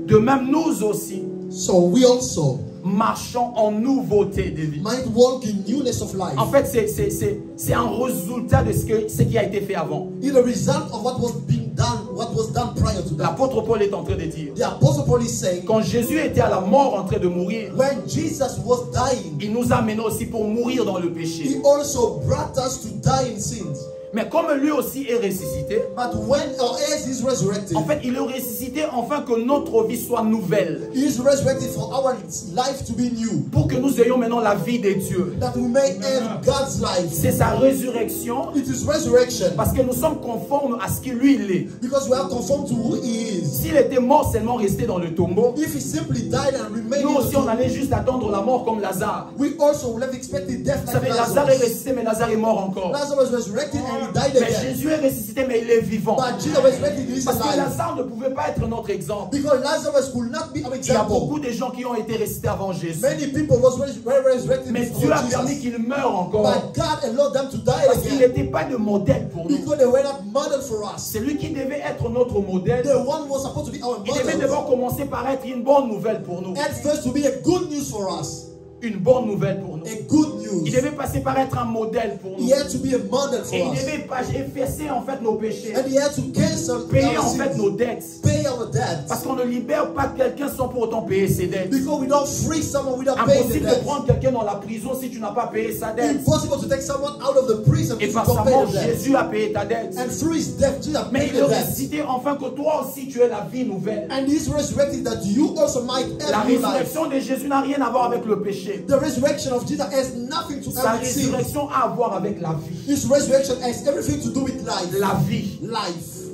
De même nous aussi, So we also marchons en nouveauté de vie. might walk in newness of life. En fait, c'est un résultat de ce qui a été fait avant. In the result of what was being done, what was done prior to that. L'apôtre Paul est en train de dire, The apostle Paul is saying, quand Jésus était à la mort en train de mourir, when Jesus was dying, il nous a amenés aussi pour mourir dans le péché. he also brought us to die in sins. Mais comme lui aussi est ressuscité, But when as he's resurrected, en fait, il est ressuscité afin que notre vie soit nouvelle. he is resurrected for our life to be new. Pour que nous ayons maintenant la vie de Dieu. That we may have God's life. C'est sa résurrection It is resurrection parce que nous sommes conformes à ce qu'il lui il est. because we are conformed to who he is. S'il était mort seulement resté dans le tombeau, If he simply died and remained nous in aussi the on tomb, allait juste attendre la mort comme Lazare. we also would have expected death Vous like savez, Lazare est Lazarus. ressuscité, mais Lazare est mort encore. Lazarus was resurrected and he died Mais again. Jésus est ressuscité, mais il est vivant. But Jesus resurrected, he is Parce que alive. Lazare ne pouvait pas être notre exemple. Because Lazarus could not be our Il y a example. beaucoup de gens qui ont été ressuscités avant Jésus. Many people were resurrected Mais before Dieu a permis Jesus. qu'ils meurent encore. But God allowed them to die Parce qu'il again. n'était pas de modèle pour nous. Because they were not model for us. C'est lui qui devait être notre modèle. The one who was supposed to be our Il devait model. d'abord commencer par être une bonne nouvelle pour nous. And first to be a good news for us. Une bonne nouvelle pour nous. A good Il news. devait passer par être un modèle pour nous. He had to be a model Et il for us. devait pas effacer en fait nos péchés. And he had to cancel Payer our en fait sins. nos dettes. Pay our debts. Parce qu'on ne libère pas quelqu'un sans pour autant payer ses dettes. Because we don't free someone without paying the Impossible de debt. prendre quelqu'un dans la prison si tu n'as pas payé sa dette. Impossible to take someone out of the prison Et if you par sa don't pay mort, the debt. Jésus a payé ta dette. And through his death, Jesus Mais paid il est the debt. ressuscité afin que toi aussi tu aies la vie nouvelle. And he's resurrected that you also might La have new life. résurrection de Jésus n'a rien à voir avec le péché. The resurrection of Jesus has nothing to Sa do with sin. résurrection a à voir avec la vie. His resurrection has everything to do with life. La vie. Life.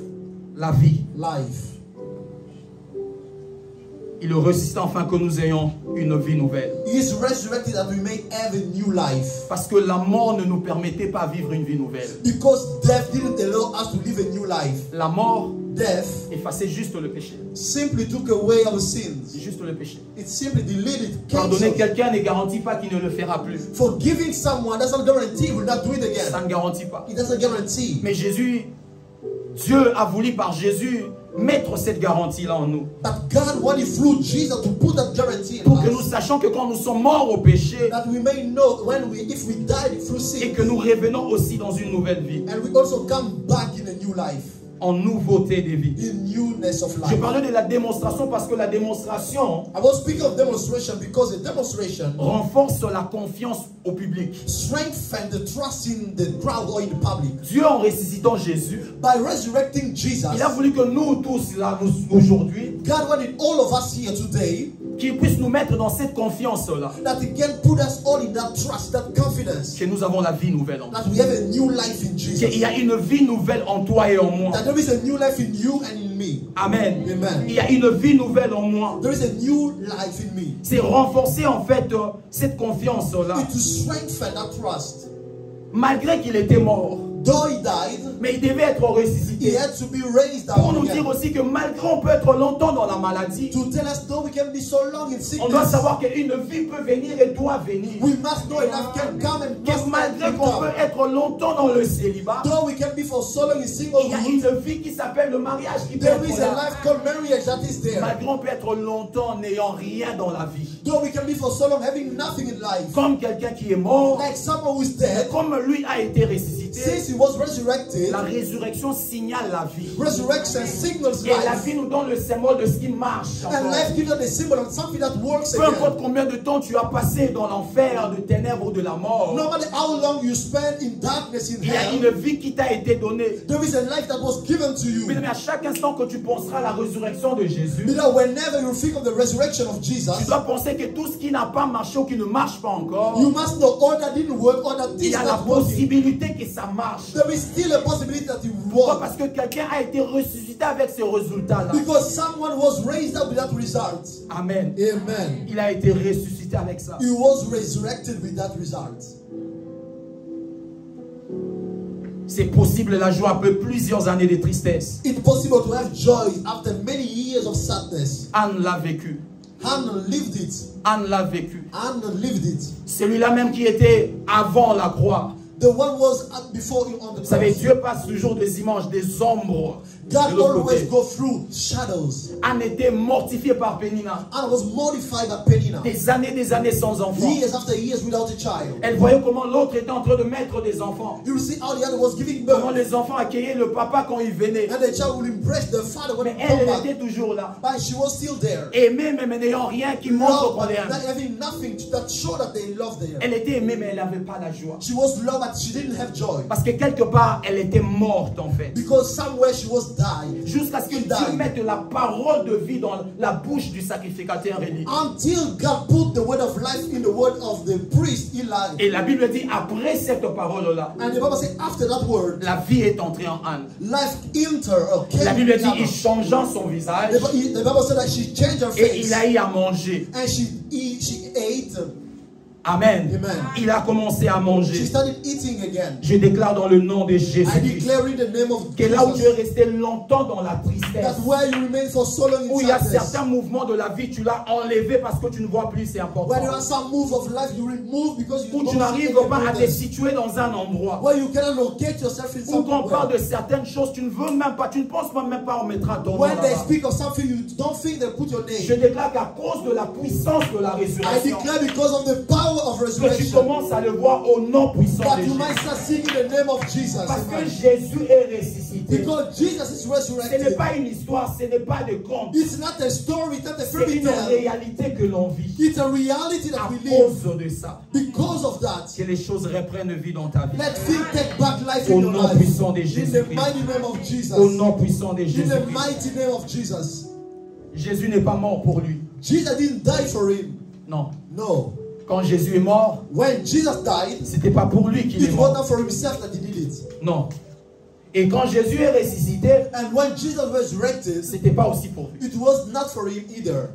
La vie. Life. Il est ressuscité afin que nous ayons une vie nouvelle. He is resurrected that we may have a new life. Parce que la mort ne nous permettait pas de vivre une vie nouvelle. Because death didn't allow us to live a new life. La mort Death effaçait juste le péché. simply took away our sins. C'est juste le péché. It simply deleted, Pardonner canceled. quelqu'un ne garantit pas qu'il ne le fera plus. Forgiving someone doesn't guarantee we'll not do it again. Ça ne garantit pas. It doesn't guarantee. Mais Dieu a voulu par Jésus mettre cette garantie-là en nous. But God wanted through Jesus to put that guarantee in Pour que nous us. sachions que quand nous sommes morts au péché That we may know if we died through et sin, que nous revenons aussi dans une nouvelle vie, and we also come back in a new life, en nouveauté des vies. in newness of Je life. parlais de la démonstration parce que la démonstration I was speaking of demonstration because the demonstration renforce la confiance au public. strengthened the trust in the crowd or in the public. Dieu, en ressuscitant Jésus, By resurrecting Jesus, il a voulu que nous tous là, aujourd'hui, God wanted all of us here today qu'il puisse nous mettre dans cette confiance-là, that He can put us all in that trust, that confidence, que nous avons la vie nouvelle en nous. that we have a new life in Qu'il Jesus. y a une vie nouvelle en toi et en moi. That there is a new life in you and in me. Amen. Amen. Il y a une vie nouvelle en moi. There is a new life in me. C'est renforcer en fait cette confiance-là. It to strengthen that trust. Malgré qu'il était mort, Though He died, mais il devait être He ressuscité. had to be raised Pour up nous dire again. aussi que malgré on peut être longtemps dans la maladie, To tell us though we can be so long in on doit sickness, savoir qu'une vie peut venir et doit venir. we must know enough can come and Que must malgré not qu'on come. peut être longtemps dans le célibat, Though we can be for so long in il y a singlehood, une vie qui s'appelle le mariage qui peut there être is a là. life called marriage that is there. Malgré on peut être longtemps n'ayant rien dans la vie. Though we can be for so long having nothing in life. Comme quelqu'un qui est mort, Like someone who is mais dead, comme lui a été ressuscité, since he was resurrected, la résurrection signale la vie. resurrection signals Et la life. vie nous donne le symbole de ce qui marche. And encore. life gives us a symbol of something that works Peu importe again. combien de temps tu as passé dans l'enfer de ténèbres ou de la mort, No matter how long you spend in darkness in il y a hell, une vie qui t'a été donnée. there is a life that was given to you. Mais à chaque instant que tu penseras à la résurrection de Jésus, Because whenever you think of the resurrection of tu Jesus, dois penser que tout ce qui n'a pas marché ou qui ne marche pas encore, you must know all that didn't work, all that il y is a la not working. possibilité que ça marche. There is still a possibility that it Pourquoi? works. Parce que quelqu'un a été ressuscité avec ces résultats-là. Because someone was raised up with that result. Amen. Amen. Il a été ressuscité avec ça. He was resurrected with that result. C'est possible la joie après plusieurs années de tristesse. It's possible to have joy after many years of sadness. Anne l'a vécu. Hannah lived it. Anne l'a vécu. Hannah lived it. Celui-là même qui était avant la croix. The one was before him on the Vous savez, cross. Dieu passe toujours des images, des ombres de God l'autre always côté. go through shadows. Anne était mortifiée par Pénina. Anna was mortified by Penina. Des années sans enfants. Years after years without a child. Elle voyait comment l'autre était en train de mettre des enfants. You will see how the other was giving Comment birth. les enfants accueillaient le papa quand il venait. And the child will embrace the father when Mais he elle, come elle back. était toujours là. But she was still there. Aimée, mais n'ayant rien qui montre Love, qu'on but l'aime. not having nothing that showed that they loved her. Elle était aimée, mais elle n'avait pas la joie. She was loved, but she didn't have joy. Parce que quelque part, elle était morte en fait. Because somewhere she was died. Jusqu'à ce que Dieu mette la parole de vie dans la bouche du sacrificateur Élie. Until God put the word of life in the word of the priest Eli. Et la Bible dit, après cette parole-là, And the Bible says after that word, la vie est entrée en Anne. life entered or came La Bible in dit, Hannah. il changea son visage The Bible said that she changed her et il face. a eu à manger. And she ate. Amen. Amen. Il a commencé à She manger. started eating again. Je déclare dans le nom de I Jésus-Christ declare in the name of que là où tu es Jesus resté longtemps dans la tristesse, that where you remain for so long où in il y a sadness, certains mouvements de la vie, tu l'as enlevé parce que tu ne vois plus, c'est important. where there are some moves of life you remove because you Où don't tu n'arrives see any pas à te importance. situer dans un endroit. Where you cannot locate yourself in Où quand on parle somewhere. de certaines choses, tu ne veux même pas, tu ne penses même pas on mettra ton nom When they là-bas. speak of something, you don't think they put your Je name. déclare qu'à cause de la puissance de la I résurrection, declare because of the power of que tu resurrection, commences à le voir au nom puissant that de you Jésus. might start singing the name of Jesus. Parce que Amen. Jésus est ressuscité. Because Jesus is Ce n'est resurrected. pas une histoire, ce n'est pas de conte. It's not a story, it's not a C'est fairy une tale. réalité que l'on vit. It's a reality that À we live. cause de ça, Because of that, que les choses reprennent vie dans ta vie. let things take back life Au in your nom life. puissant de In the Jésus-Christ. mighty name of Jesus. Au nom puissant de In the Jésus-Christ. mighty name of Jesus. Jésus n'est pas mort pour lui. Jesus didn't die for him. Non. No. Quand Jésus est mort, When Jesus died, c'était pas pour lui qu'il est it was mort. not for himself that he did it. Non. Et quand Jésus est ressuscité, And when Jesus resurrected, c'était pas aussi pour lui. it was not for him either.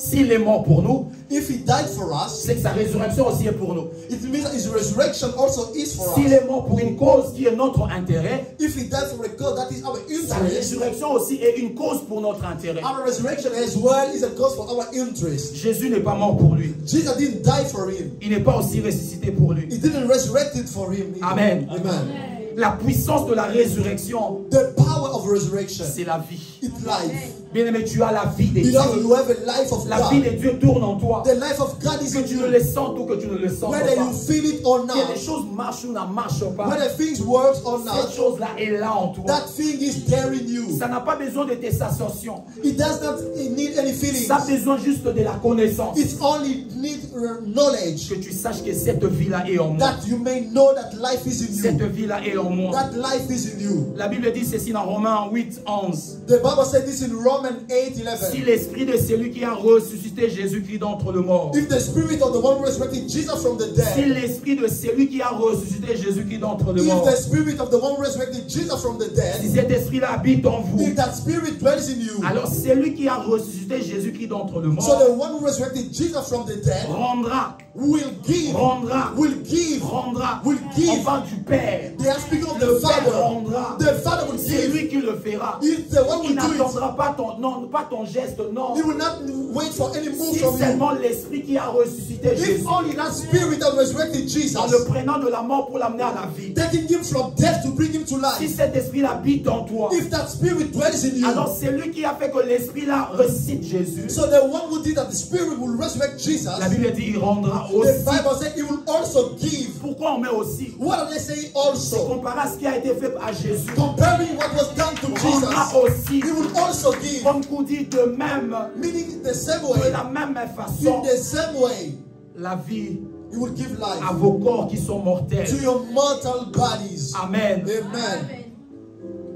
S'il est mort pour nous, If he died for us, c'est que sa résurrection aussi est pour nous. it means that his resurrection also is for S'il us. est mort pour une cause qui est notre intérêt, If he died for a cause that is our sa interest, résurrection aussi est une cause pour notre intérêt. our resurrection as well is a cause for our interest. Jésus n'est pas mort pour lui. Jesus didn't die for him. Il n'est pas aussi ressuscité pour lui. He didn't resurrect it for him. either. Amen. Amen. La puissance de la résurrection, The power of resurrection, c'est la vie. it's life. Bien-aimé, tu as la vie des You dieux. know, you have a life of La vie God. des dieux tourne en toi. The life of God is Que in tu ne you. le sentes ou que tu ne le sens Whether pas. you feel it or Que not, les choses marchent ou ne marchent pas. whether things work or Cette not, chose-là est là en toi. that thing is there in you. Ça n'a pas besoin de tes sensations. It does not need any feelings. Ça a besoin juste de la connaissance. It only needs knowledge, Que tu saches que cette vie-là est en moi. that you may know that life is in Cette you. vie-là est en moi. That life is in you. La Bible dit ceci dans Romains 8, 11. The Bible said this in Romans Si 8:11. l'esprit de celui qui a ressuscité Jésus-Christ d'entre les morts, If the spirit of the one who resurrected Jesus from the si dead, l'esprit de celui qui a ressuscité Jésus-Christ d'entre les if morts, the spirit of the one who resurrected Jesus from the si dead, cet esprit-là habite en vous, if that spirit dwells in you, alors celui qui a ressuscité Jésus-Christ d'entre les so morts the one who resurrected Jesus from the dead rendra, will give, rendra, will give. rendra. Will give. On parle du Père. They are speaking of Le the Père Father. rendra. The Father will C'est give. lui qui le fera. It's the one who Il will do it. n'attendra pas ton, non, pas ton geste, non. He will not wait for any move Si from you. seulement l'esprit qui a ressuscité Jésus, If only that spirit that resurrected Jesus, en le prenant de la mort pour l'amener à la vie, taking him from death to bring him to si life, cet esprit habite en toi, if that spirit dwells in you, alors c'est lui qui a fait que l'esprit là ressuscite Jésus. so the one who did that, the spirit will resurrect Jesus. La Bible dit il rendra The aussi. Bible says he will also give. Pourquoi on met aussi? What are they saying also? Comparé à ce qui a été fait à Jésus, Comparing what was done to rendra Jesus, aussi. he will also give. Comme qu'on dit de même, Meaning the same de way, la même façon, in the same way, la vie he will give à life vos corps qui sont to mortels. your mortal bodies. Amen. Amen.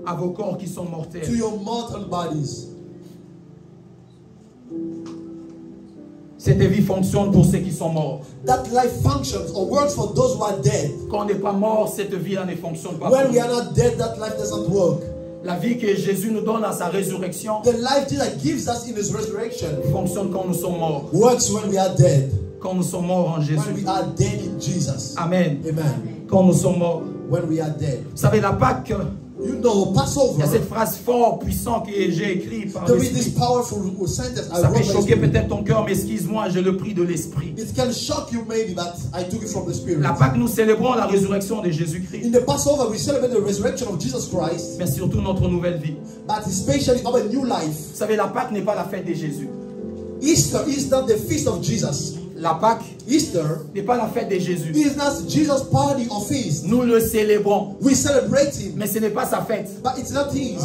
À vos corps qui sont To mortels. your mortal bodies. Cette vie fonctionne pour ceux qui sont morts. That life functions or works for those who are dead. Quand on n'est pas mort, cette vie-là ne fonctionne pas. When pour we nous. are not dead, that life doesn't work. La vie que Jésus nous donne à sa résurrection The life Jesus gives us in his resurrection fonctionne quand nous sommes morts. works when we are dead. Quand nous sommes morts en When Jésus. we are dead in Jesus. Amen. Amen. Quand nous sommes morts. When we are dead. Vous savez, la Pâque, You know, il y a Passover, cette phrase fort, puissante que j'ai écrite par there is this l'Esprit. powerful sentence I Ça wrote peut by the choquer Spirit. peut-être ton cœur, mais excuse-moi, je le prie de l'Esprit. It can shock you maybe, but I took it from the Spirit. La Pâque, nous célébrons la résurrection de Jésus-Christ, In the Passover, we celebrate the resurrection of Jesus Christ, mais surtout notre nouvelle vie. but especially our new life. Vous savez, la Pâque n'est pas la fête de Jésus. Easter is not the feast of Jesus. La Pâque Easter n'est pas la fête de Jésus. is not Jesus' party or feast. Nous le célébrons, We celebrate him, mais ce n'est pas sa fête. but it's not his.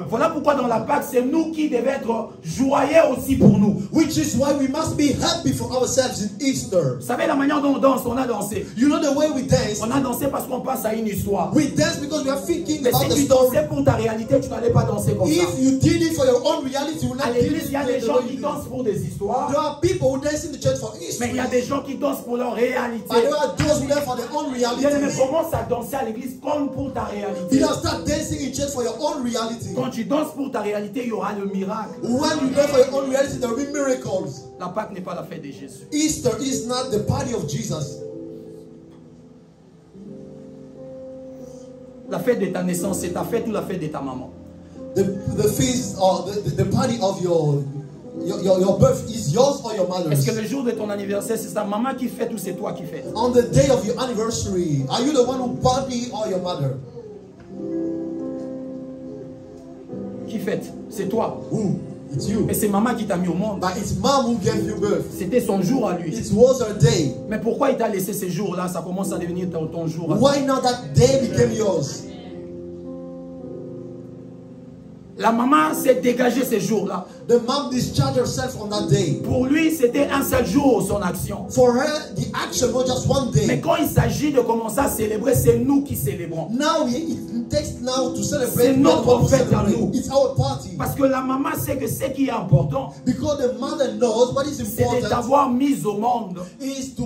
Voilà pourquoi dans la Pâque, c'est nous qui devons être joyeux aussi pour nous. Which is why we must be happy for ourselves in Easter. Vous savez la manière dont on danse, on a dansé. You know the way we dance? On a dansé parce qu'on passe à une histoire. We dance because we are thinking Mais about si the tu story. dansais pour ta réalité, tu n'allais pas danser comme ça. If you did it for your own reality, you will À not do l'église, it il y a the des way gens you qui do. dansent pour des histoires, There are people who dance in the church for mais il y a history. des gens qui dansent pour leur réalité. But there are those who dance for their own Bien aimé, reality. commence à danser à l'église comme pour ta You réalité. don't start dancing in church for your own reality. Quand tu danses pour ta réalité, il y aura le miracle. When you dance for your own reality, there will be miracles. La Pâque n'est pas la fête de Jésus. Easter is not the party of Jesus. La fête de ta naissance, c'est ta fête ou la fête de ta maman? The feast or the party of your birth is yours or your Est-ce mother's. que le jour de ton anniversaire, c'est ta maman qui fête ou c'est toi qui fête? On the day of your anniversary, are you the one who party or your mother? Qui fête? C'est toi. Who? It's you. Mais c'est maman qui t'a mis au monde. But it's mom who gave you birth. C'était son jour à lui. It was her day. Mais pourquoi il t'a laissé ces jours-là? Ça commence à devenir ton jour. à toi. Why now that day became yours? La maman s'est dégagée ces jours-là. The mom discharged herself on that day. Pour lui, c'était un seul jour, son action. For her, the action was just one Mais day. quand il s'agit de commencer à célébrer, c'est nous qui célébrons. Now context now to C'est celebrate notre what we fête à celebrate. nous. It's our party. Parce que la maman sait que ce qui est important, Because the mother knows what is c'est de important t'avoir mis au monde. is to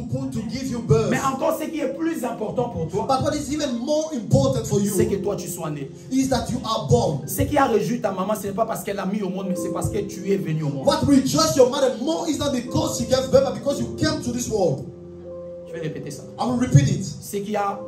give you birth. Mais encore, ce qui est plus important pour toi, But what is even more important for c'est que you toi tu sois né. is that you are born. Ce qui a réjoui ta maman, ce n'est pas parce qu'elle a mis au monde, mais c'est parce que tu es venu au monde. What rejoices your mother more is not because she gave birth, but because you came to this world. Je vais répéter ça. I will repeat it. Ce qui a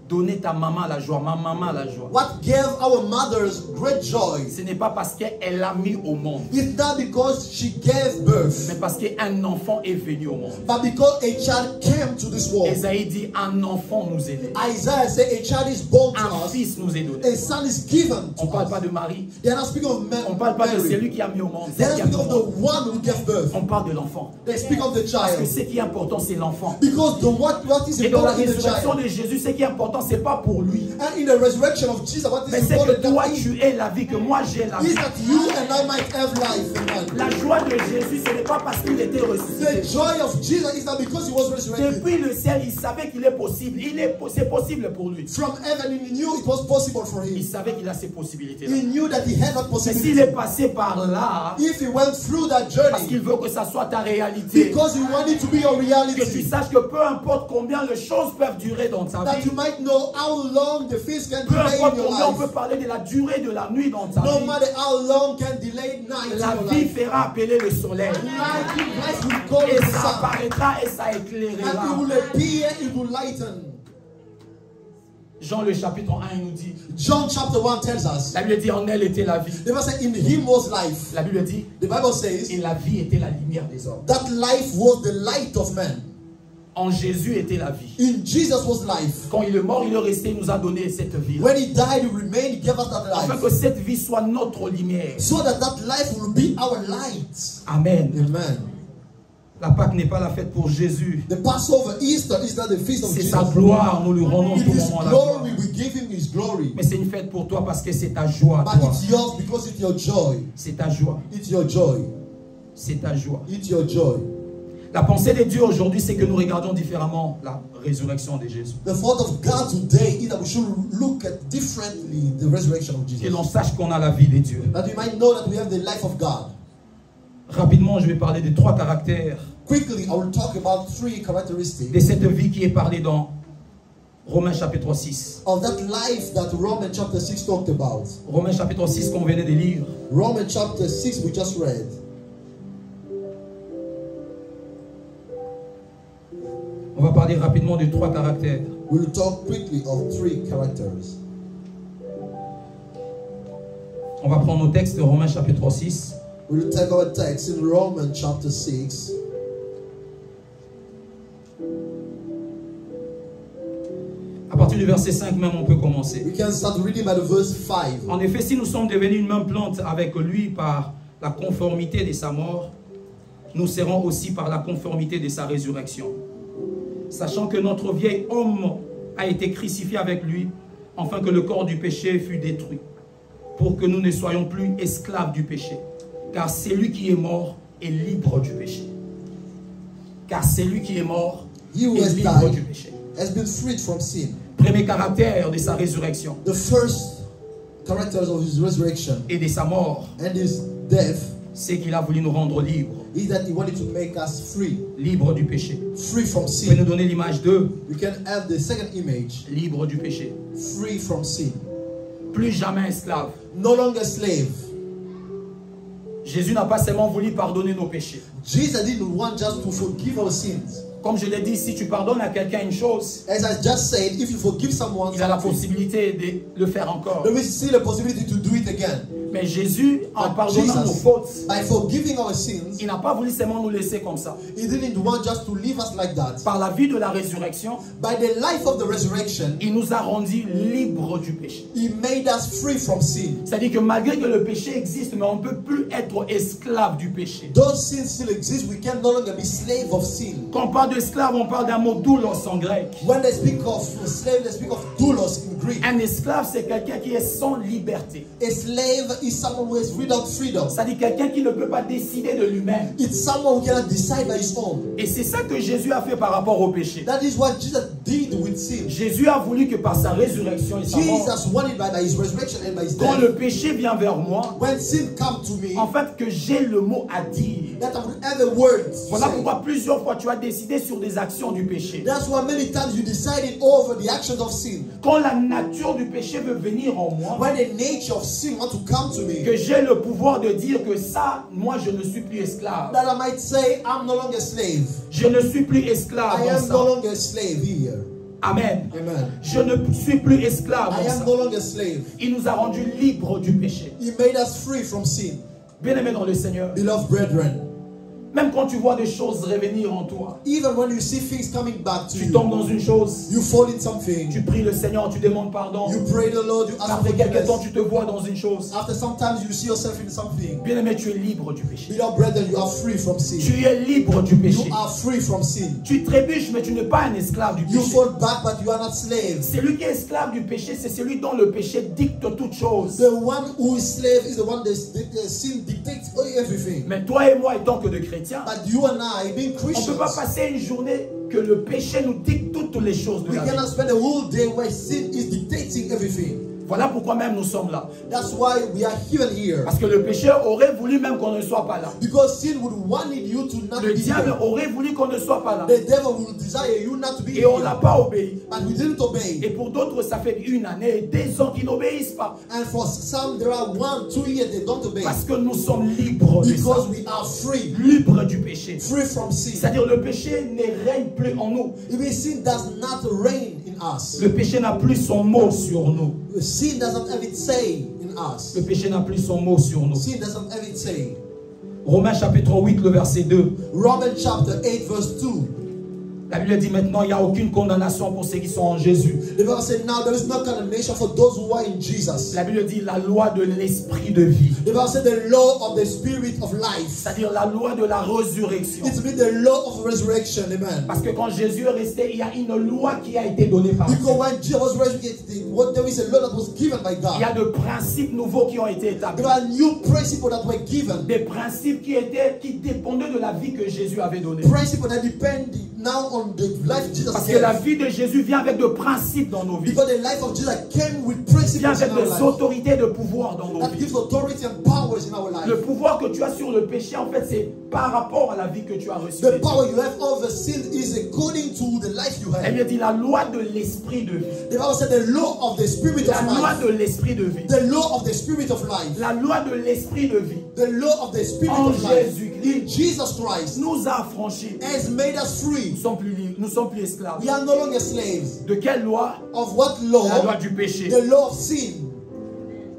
donné ta maman la joie, ma maman la joie, What gave our mothers great joy ce n'est pas parce qu'elle l'a mis au monde, is not because she gave birth, mais parce qu'un enfant est venu au monde. but because a child came to this world. Esaïe dit, un enfant nous est né, Isaiah said a child is born to un us, fils nous est donné. a son is given On ne to parle us. pas de Marie, They are not speaking of on ne parle pas de Mary. celui qui a mis au monde, They celle are qui not a mis speaking au of monde. the one who gave birth. On parle de l'enfant. They speak of the Parce que child. ce qui est important, c'est l'enfant. Because what is Et dans la important in the résurrection child. de Jésus, ce qui est important, ce n'est pas pour lui, And in the resurrection of Jesus, what mais is c'est que important toi, is tu es la vie, que moi, j'ai la vie. that you and I might have life in La life. joie de Jésus, ce n'est pas parce qu'il était ressuscité. The joy of Jesus is not because he was resurrected. Depuis le ciel, il savait qu'il est possible. C'est possible pour lui. From heaven, he knew it was possible for Il him. savait qu'il a ces possibilités-là. He knew that he had that Mais s'il possibility. est passé par là, If he went through that parce qu'il journey, veut que ça soit ta réalité, because he wanted to be your que tu reality, saches que peu importe combien les choses peuvent durer dans ta that vie, you might know how long the feast can peu delay importe in your combien on peut life. parler de la durée de la nuit dans ta No vie, matter how long can delay night in la your vie life. fera appeler le soleil. Life will call Et the ça sun. apparaîtra et ça And it éclairera. will appear, it will lighten. Jean le chapitre 1, il nous dit, John chapter 1 tells us, la Bible dit, en elle était la vie. the Bible says, in him was life. La Bible dit, The Bible says, et la vie était la lumière des hommes. that life was the light of man. En Jésus était la vie. In Jesus was life. Quand il est mort, il est resté, il nous a donné cette vie. When he died, he remained, he gave us that Afin life. que cette vie soit notre lumière. So that that life will be our light. Amen. Amen. La Pâque n'est pas la fête pour Jésus. The Passover, Easter, is not the feast of C'est Jesus. sa gloire, nous lui rendons It tout is moment la gloire. glory, we give him his glory. Mais c'est une fête pour toi parce que c'est ta joie, But toi. it's yours because it's your joy. C'est ta joie. It's your joy. C'est ta joie. It's your joy. La pensée de Dieu aujourd'hui, c'est que nous regardons différemment la résurrection de Jésus. The thought of God today is that we should look at differently the resurrection of Que Jesus. l'on sache qu'on a la vie de Dieu. That we might know that we have the life of God. Rapidement, je vais parler de 3 caractères Quickly, I will talk about 3 characteristics de cette vie qui est parlée dans Romains chapitre 6. of that life that Romans chapter 6 talked about. Romains chapitre 6 qu'on venait de lire. Romans chapter 6 we just read. On va parler rapidement de 3 caractères. We will talk quickly of 3 characters. On va prendre nos textes de Romains chapitre 6. We will take our text in Romans chapter 6. À partir du verset 5 même, on peut commencer. We can start reading by the verse 5. En effet, si nous sommes devenus une même plante avec lui par la conformité de sa mort, nous serons aussi par la conformité de sa résurrection. Sachant que notre vieil homme a été crucifié avec lui, afin que le corps du péché fût détruit, pour que nous ne soyons plus esclaves du péché. Car celui qui est mort est libre du péché. Car celui qui est mort He who est has libre du died péché. has been freed from sin. Premier caractère de sa résurrection The first characters of his resurrection et de sa mort, and his death c'est qu'il a voulu nous rendre libres. is that he wanted to make us free. Libre du péché. Free from Vous pouvez nous sin. donner l'image de We can have the second image. libre du péché. Free from sin. Plus jamais esclave. No longer slave. Jésus n'a pas seulement voulu pardonner nos péchés. Jesus didn't want just to forgive our sins. Comme je l'ai dit, si tu pardonnes à quelqu'un une chose, As I just said, if you forgive someone il a la something, possibilité de le faire encore. there is still a possibility to do it again. Mais Jésus, en But pardonnant nos Jesus, fautes, by forgiving our sins, il n'a pas voulu seulement nous laisser comme ça. he didn't want just to leave us like that. Par la vie de la résurrection, By the life of the resurrection, il nous a rendus libres du péché. he made us free from sin. C'est-à-dire que malgré que le péché existe, mais on ne peut plus être esclave du péché. Those sins still exist. We can no longer be slave of sin. Quand on parle d'esclave, on parle d'un mot doulos en grec. When they speak of slave, they speak of doulos in Greek. Un esclave, c'est quelqu'un qui est sans liberté. A slave is someone who is without freedom. C'est-à-dire quelqu'un qui ne peut pas décider de lui-même. It's someone who cannot decide by his own. Et c'est ça que Jésus a fait par rapport au péché. That is what Jesus did with sin. Jésus a voulu que par sa résurrection et sa mort, Jesus wanted by his resurrection and by his quand death, le péché vient vers moi, when sin come to me, en fait que j'ai le mot à dire. that I would have a word to Voilà say. pourquoi plusieurs fois tu as décidé sur des actions du péché. That's why many times you decided over the actions of sin. Quand la nature du péché veut venir en moi, When the nature of sin want to come to me, que j'ai le pouvoir de dire que ça, moi je ne suis plus esclave. that I might say, I'm no longer a slave. Je ne suis plus esclave I dans am no ça. longer a slave here. Amen. Amen. Je ne suis plus esclave I dans am ça. no longer a slave. Il nous a rendus libres du péché. He made us free from sin. Bien-aimés dans le Seigneur, Beloved brethren, même quand tu vois des choses revenir en toi, even when you see things coming back to tu tombes dans you, une chose, you fall in something, tu pries le Seigneur, tu demandes pardon. you pray the Lord, you ask for Après quelques temps, forgiveness. tu te vois dans une chose. After sometimes you see yourself in something. Bien-aimé, tu es libre du péché. Beloved brethren, you are free from sin. Tu es libre du péché. You are free from sin. Tu trébuches, mais tu n'es pas un esclave du You péché. fall back, but you are not slaves. Celui qui est esclave du péché, c'est celui dont le péché dicte toutes choses. The one who is slave is the one that sin dictates everything. Mais toi et moi, étant que de chrétiens, But you and I, being on ne Christians, peut pas passer une journée que le péché nous dicte toutes les choses de we la vie. cannot spend a whole day where sin is dictating everything. Voilà pourquoi même nous sommes là. That's why we are even here. Parce que le péché aurait voulu même qu'on ne soit pas là. Because sin would want you to not Le be diable here. aurait voulu qu'on ne soit pas là. The devil will desire you not to be Et on here. n'a pas obéi. But we didn't obey. Et pour d'autres, ça fait 1 année et 2 ans qu'ils n'obéissent pas. And for some, there are 1, 2 years they don't obey. Parce que nous sommes libres de ça. Because we are free. Libres du péché. Free from sin. C'est-à-dire le péché ne règne plus en nous. It means sin does not reign in us. Le péché n'a plus son mot sur nous. Sin doesn't have its say in us. Le péché n'a plus son mot sur nous. Sin doesn't have its say. Romains chapitre 8, le verset 2. Romans chapter 8 verse 2. La Bible dit maintenant, il n'y a aucune condamnation pour ceux qui sont en Jésus. The Bible said now there is no condemnation for those who are in Jesus. La Bible dit la loi de l'esprit de vie. The Bible said the law of the spirit of life. C'est-à-dire la loi de la résurrection. It means the law of resurrection. Amen. Parce que quand Jésus est resté, il y a une loi qui a été donnée par Dieu. Because when Jesus was resurrected, there is a law that was given by Il y a God. de principes nouveaux qui ont été établis. There are new principles that were given. Des principes qui dépendaient de la vie que Jésus avait donnée. Principles that depend now on the life Jesus Parce que gave. la vie de Jésus vient avec de principes dans nos vies. Because the life of Jesus came with Vient principles avec in our des life. autorités de pouvoir dans nos That vies. gives authority and powers in our life. Le pouvoir que tu as sur le péché, en fait, c'est par rapport à la vie que tu as reçue. The power you have over sin is according to the life you Elle have. me dit la loi de l'esprit de vie. The Bible said the law of the spirit La of loi life. de l'esprit de vie. The law of the spirit of life. La loi de l'esprit de vie. The law of the spirit En of life. Jésus-Christ Jesus Christ nous a affranchis. has made us free. Nous sommes plus libres, nous sommes plus esclaves. We are no longer slaves. De quelle loi? Of what La law? loi du péché. The law of sin.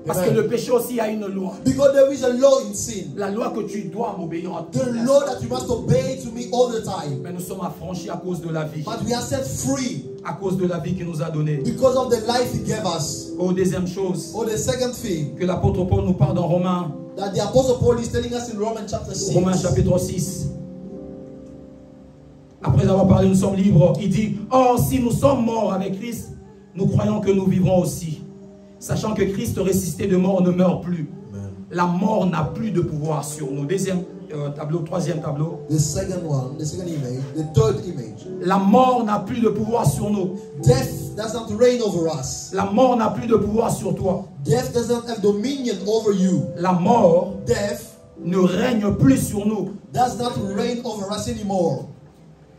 Parce que Amen. le péché aussi a une loi. Because there is a law in sin. La loi que tu dois m'obéir en tout The instant. law that you must obey to me all the time. Mais nous sommes affranchis à cause de la vie. But we are set free À cause de la vie qu'il nous a donnée. because of the life he gave us. Deuxième chose, Or the second thing que l'apôtre Paul nous parle dans Romains, that the Apostle Paul is telling us in Romans chapter 6. Romains chapitre 6. Après avoir parlé, nous sommes libres. Il dit, or si nous sommes morts avec Christ, nous croyons que nous vivrons aussi. Sachant que Christ ressuscité de mort ne meurt plus. Amen. La mort n'a plus de pouvoir sur nous. Deuxième tableau, troisième tableau. The second one, the second image, the third image. La mort n'a plus de pouvoir sur nous. Death does not reign over us. La mort n'a plus de pouvoir sur toi. Death does not have dominion over you. La mort Death ne règne plus sur nous. does not reign over us anymore.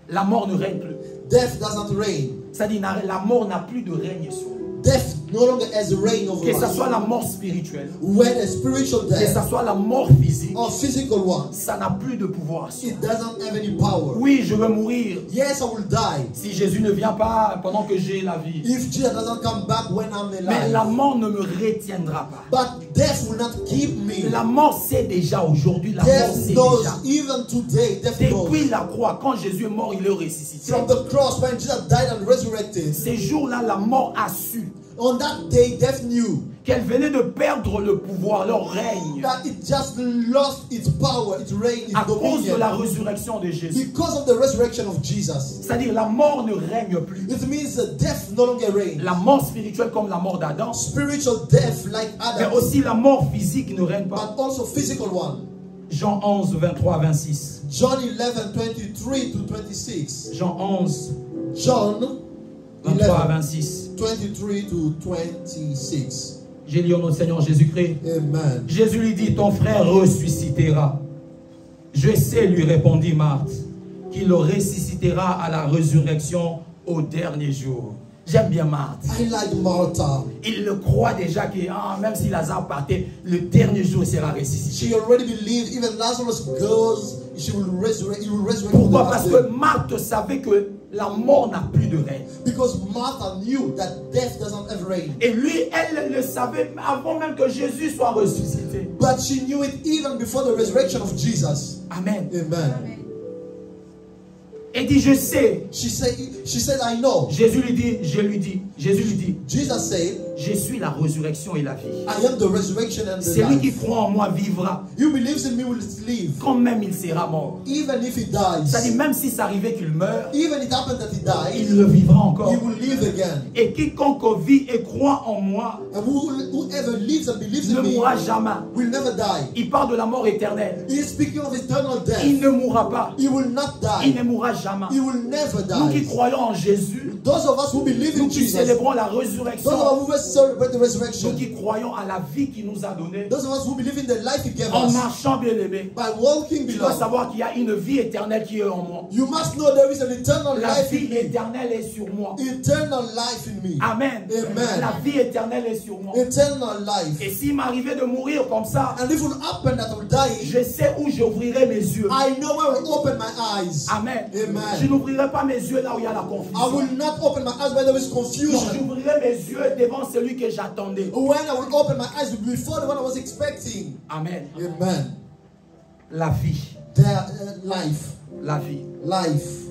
La mort ne règne plus. Death does not reign. C'est-à-dire la mort n'a plus de règne sur nous. Death no longer has reign over Que ce us. soit la mort spirituelle, When a spiritual que ce death soit la mort physique, or physical one, ça n'a plus de pouvoir sur nous. it doesn't have any power. Oui, je veux mourir. Yes, I will die. Si Jésus ne vient pas pendant que j'ai la vie. If Jesus doesn't come back when I'm Mais la alive. mort ne me retiendra pas. But death will not keep me. La mort sait déjà aujourd'hui, la mort Death sait knows, déjà. even today, death Depuis knows. la croix, quand Jésus est mort, il est ressuscité. From the cross, when Jesus died and resurrected, Ces jours-là, la mort a su On that day, death knew qu'elle venait de perdre le pouvoir, leur règne, that it just lost its power, its reign, its à cause de la dominion résurrection de Jésus. because of the resurrection of Jesus. C'est-à-dire la mort ne règne plus. It means that death no longer reigns. La mort spirituelle comme la mort d'Adam, Spiritual death like mais Adam, aussi la mort physique ne règne pas. but also physical one. Jean 11, 23, 26. John 11, 23 to 26. Jean 11, John 23 à 11, 26. 23 to 26. J'ai lu au nom du Seigneur Jésus-Christ. Amen. Jésus lui dit, ton frère ressuscitera. Je sais, lui répondit Marthe, qu'il le ressuscitera à la résurrection au dernier jour. J'aime bien Marthe. I like Martha. Il le croit déjà que même si Lazare partait, le dernier jour il sera ressuscité. She already believed even Lazarus goes, she will resurrect. He will resurrect. Pourquoi? on the Parce last que day. Marthe savait que la mort n'a plus de règne. Because Martha knew that death doesn't have reign. Et lui, elle le savait avant même que Jésus soit ressuscité. But she knew it even before the resurrection of Jesus. Amen. Amen. Et dit, je sais. She said, I know. Jésus lui dit, Jésus lui dit, Jesus said, je suis la résurrection et la vie. I am the resurrection and the Celui qui life. croit en moi vivra, He who believes in me will live, quand même il sera mort. even if he dies. C'est-à-dire, même si ça arrivait qu'il meure, Even it happened that he il dies, le vivra encore. he will live again. Et quiconque vit et croit en moi And whoever lives and believes ne in me mourra jamais. will never die. Il parle de la mort éternelle. He is speaking of eternal Il death. ne mourra pas. He will not Il die. ne mourra jamais. He will never Nous qui die. croyons en Jésus, Those of us who believe nous in qui Jesus, célébrons la those résurrection, of us who celebrate the nous resurrection, qui croyons à la vie qu'il nous a donnée, those of us who believe in the life he gave en us, marchant bien aimé, by walking tu dois below, savoir qu'il y a une vie éternelle qui est en moi. you must know there is an eternal La life vie in me. éternelle est sur moi. Eternal life in me. Amen. Amen. La vie éternelle est sur moi. Eternal life. Et s'il m'arrivait de mourir comme ça, And if it will happen that I will die, je sais où j'ouvrirai mes yeux. I know where I will open my eyes. Amen. Amen. Je n'ouvrirai pas mes yeux là où il y a la I confusion. will not open my eyes where there is Non, confusion. j'ouvrirai mes yeux devant celui que j'attendais. When I will open my eyes before the one I was expecting. Amen. Amen. La vie. Their life. La vie. Life.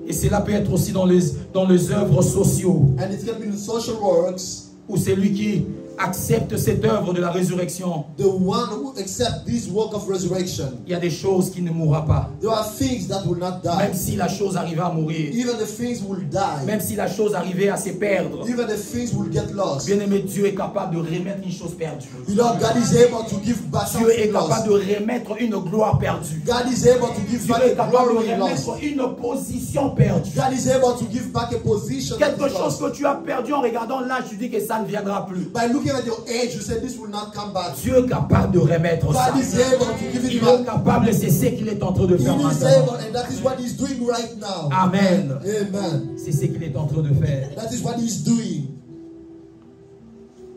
Et cela peut être aussi dans les œuvres sociaux, And it can be in social works. où celui qui accepte cette œuvre de la résurrection, The one who accepts this work of resurrection. il y a des choses qui ne mourra pas. There are things that will not Même die. si la chose arrivait à mourir, Even the things will die. même si la chose arrivait à se perdre, Even the things will get lost. bien-aimé, Dieu est capable de remettre une chose perdue. You know, God is able to give back Dieu est something capable lost. de remettre une gloire perdue. God is able to give Dieu back est a capable de glory lost. remettre une position perdue. God is able to give back a position that Quelque is chose lost. que tu as perdu en regardant l'âge, tu dis que ça ne viendra plus. By looking at your age, you say this will not come back. Dieu est capable de remettre ça. God is able to give Il it est back. capable, c'est ce qu'il est en train de He faire is maintenant. able, and that is what he's doing right now. Amen. Amen. C'est ce qu'il est en train de faire. That is what he's doing.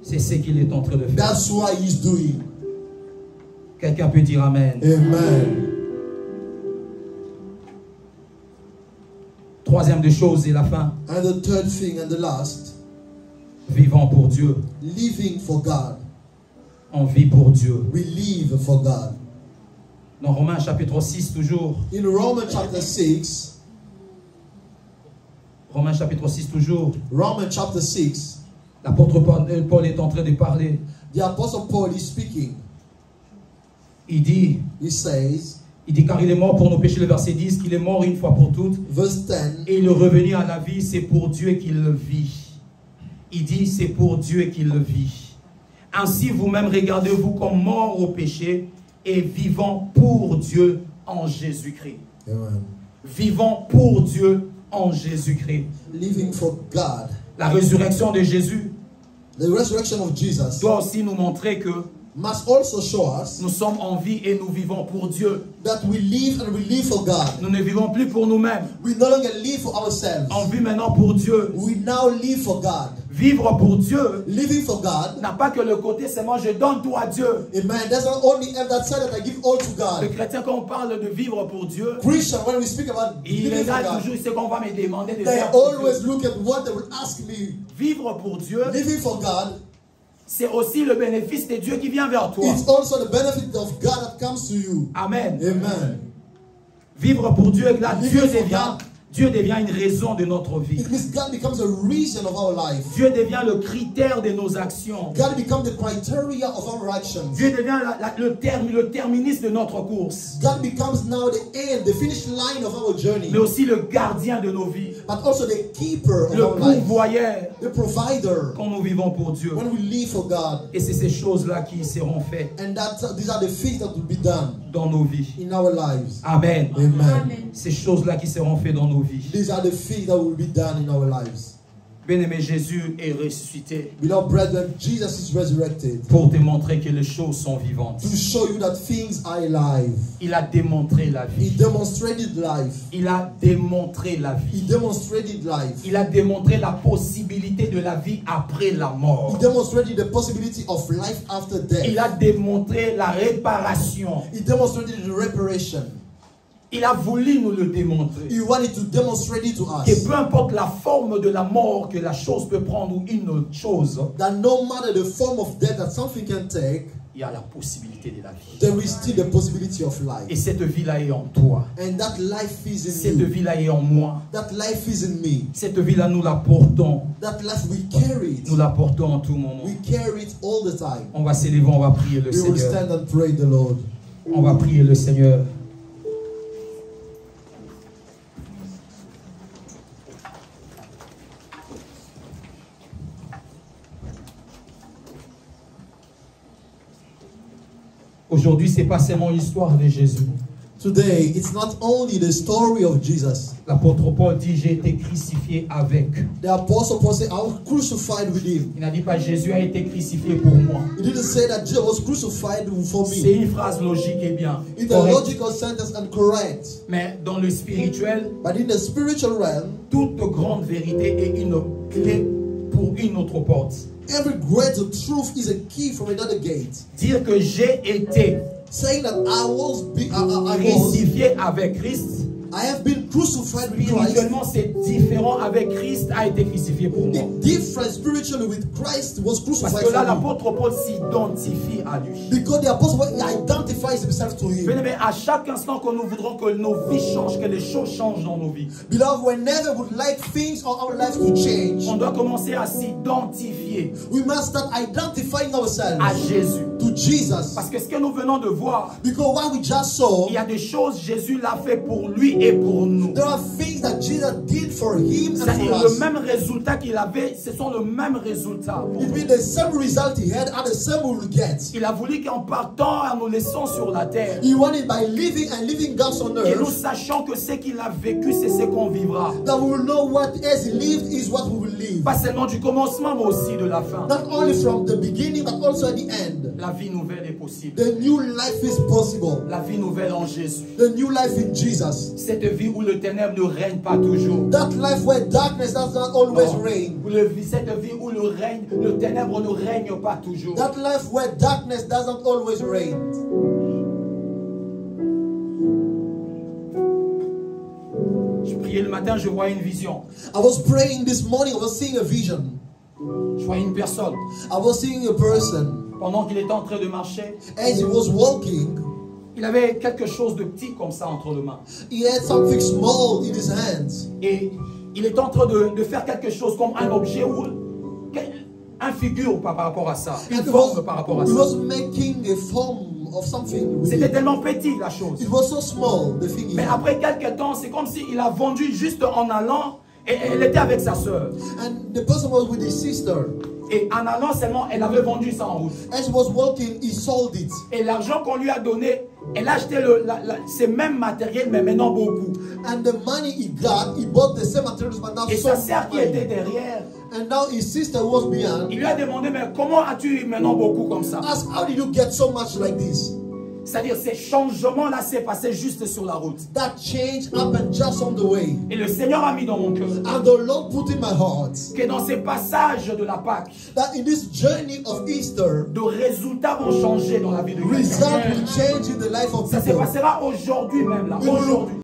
C'est ce qu'il est en train de faire. That's what he's doing. Quelqu'un peut dire Amen. Amen. Troisième des choses et la fin. And the third thing and the last, Vivant pour Dieu. living for God. On vit pour Dieu. We live for God. Dans Romains chapitre 6 toujours. In Romans chapter 6, Romains chapitre 6 toujours. Romans chapter 6, L'apôtre Paul est en train de parler. the apostle Paul is speaking. Il dit car il est mort pour nos péchés, le verset 10, qu'il est mort une fois pour toutes. Verse 10, Et il est revenu à la vie, c'est pour Dieu qu'il le vit. Il dit, c'est pour Dieu qu'il le vit. Ainsi, vous-même, regardez-vous comme mort au péché et vivant pour Dieu en Jésus-Christ. Amen. Vivant pour Dieu en Jésus-Christ. Living for God. La résurrection de Jésus The resurrection of Jesus doit aussi nous montrer que must also show us nous sommes en vie et nous vivons pour Dieu. that we live and we live for God. Nous ne vivons plus pour nous-mêmes. We no longer live for ourselves. On vit maintenant pour Dieu. We now live for God. Vivre pour Dieu Living for God, n'a pas que le côté seulement je donne tout à Dieu. amen, doesn't only have that side that I give all to Le God. chrétien, quand on parle de vivre pour Dieu, Christian, when we speak about il living for regarde God, toujours ce qu'on va me demander de they faire pour Dieu. always look at what they will ask me. Vivre pour Dieu, Living for God, c'est aussi le bénéfice de Dieu qui vient vers toi. it's also the benefit of God that comes to you. Amen. Amen. Vivre pour Dieu, là, Living Dieu for devient, Dieu devient une raison de notre vie. It means God becomes a reason of our life. Dieu devient le critère de nos actions. God becomes the criteria of our actions. Dieu devient le terminus de notre course. God becomes now the end, the finish line of our journey. Mais aussi le gardien de nos vies. But also the keeper of Le our life. pourvoyeur The provider quand nous vivons pour Dieu. when we live for God. Et c'est ces choses-là qui seront faites And these are the things that will be done dans nos vies. in our lives. Amen. Amen. Ces choses-là qui seront faites dans nos vies. These are the things that will be done in our lives. Bien-aimé, Jésus est ressuscité Beloved brethren, Jesus is resurrected pour te montrer que les choses sont vivantes. to show you that things are alive. Il a démontré la He vie. demonstrated life. Il a démontré la He vie. demonstrated life. Il a démontré la possibilité de la vie après la mort. He demonstrated the possibility of life after death. Il a démontré la réparation. He demonstrated the reparation. Il a voulu nous le démontrer. He wanted to demonstrate it to Que us. peu importe la forme de la mort que la chose peut prendre ou une autre chose, That no matter the form of death that something can take, il y a la possibilité de la vie. there is still the possibility of life. Et cette vie-là est en toi. And that life is in Cette you. vie-là est en moi. That life is in me. Cette vie-là, nous la portons. That life we carry it. Nous la portons en tout moment. We carry it all the time. On va s'élever, on va prier le We will Seigneur. stand and pray the Lord. On va prier le Seigneur. Aujourd'hui, c'est pas seulement l'histoire de Jésus. Today, it's not only the story of Jesus. L'apôtre Paul dit, j'ai été crucifié avec. The apostle Paul said, I was crucified with him. Il n'a dit pas, Jésus a été crucifié pour moi. He didn't say that Jesus was crucified for C'est me. une phrase logique et bien. It's a correcte. logical sentence and correct. Mais dans le spirituel, But in the spiritual realm, toute grande vérité est une clé pour une autre porte. every great truth is a key from another gate. Dire que j'ai été Saying that I was crucifié avec Christ, I have been crucified with Christ. spirituellement c'est différent. Avec Christ a été crucifié pour moi. The difference spiritually with Christ was Parce crucified que là, for me. l'apôtre Paul s'identifie à lui. Because the apostle Paul identifies himself to him. Mais à chaque instant que nous voudrons que nos vies changent, que les choses changent dans nos vies, Beloved, whenever we would like things or our lives to change, on doit commencer à s'identifier we must start identifying à ourselves Jésus. to Jesus. Parce que ce que nous venons de voir, Because what we just saw, il y a des choses Jésus l'a fait pour lui et pour nous. there are things that Jesus did for him and C'est-à-dire for le us. même résultat qu'il avait, ce sont le même résultat. It means the same result he had and the same we will get. Il a voulu qu'en partant, en nous laissant sur la terre, He wanted by living and living God's on que nous earth, sachions que ce qu'il a vécu, c'est ce qu'on vivra. that we will know what as he lived is what we will live. Pas seulement du commencement, mais aussi de la fin. Not only from the beginning, but also at the end. La vie nouvelle est possible. The new life is possible. La vie nouvelle en Jésus. The new life in Jesus. Cette vie où le ténèbre ne règne pas toujours. That life where darkness does not always Non. reign. Cette vie où le ténèbre ne règne pas toujours. That life where darkness does not always reign. Je priais le matin, je voyais une vision. I was praying this morning, I was seeing a vision. Je voyais une personne. I was seeing a person. Pendant qu'il était en train de marcher, As he was walking, il avait quelque chose de petit comme ça entre les mains. he had something small in his hands. Et il était en train de faire quelque chose comme un objet ou un figure par rapport à ça. Une And forme par rapport à he ça. was making a form of something. with C'était it. tellement petit la chose. It was so small, the thing. he Mais had. après quelques temps, c'est comme s'il a vendu juste en allant. Et elle était avec sa sœur. And the person was with his sister. Et en allant seulement, elle avait vendu ça en route. As he was walking, he sold it. Et l'argent qu'on lui a donné, elle a acheté ces mêmes matériels, mais maintenant beaucoup. And the money he got, he bought the same materials, but now Et sa sold sœur qui mine. était derrière, And now his sister was behind. il lui a demandé, mais comment as-tu maintenant beaucoup comme ça? Asked, how did you get so much like this? C'est-à-dire, ces changements-là s'est passé juste sur la route. That change happened just on the way. Et le Seigneur a mis dans mon cœur And the Lord put in my heart que dans ces passages de la Pâque, that in this journey of Easter, de résultats vont changer dans la vie de result quelqu'un. will change in the life of Ça se people. passera aujourd'hui même là, It will aujourd'hui.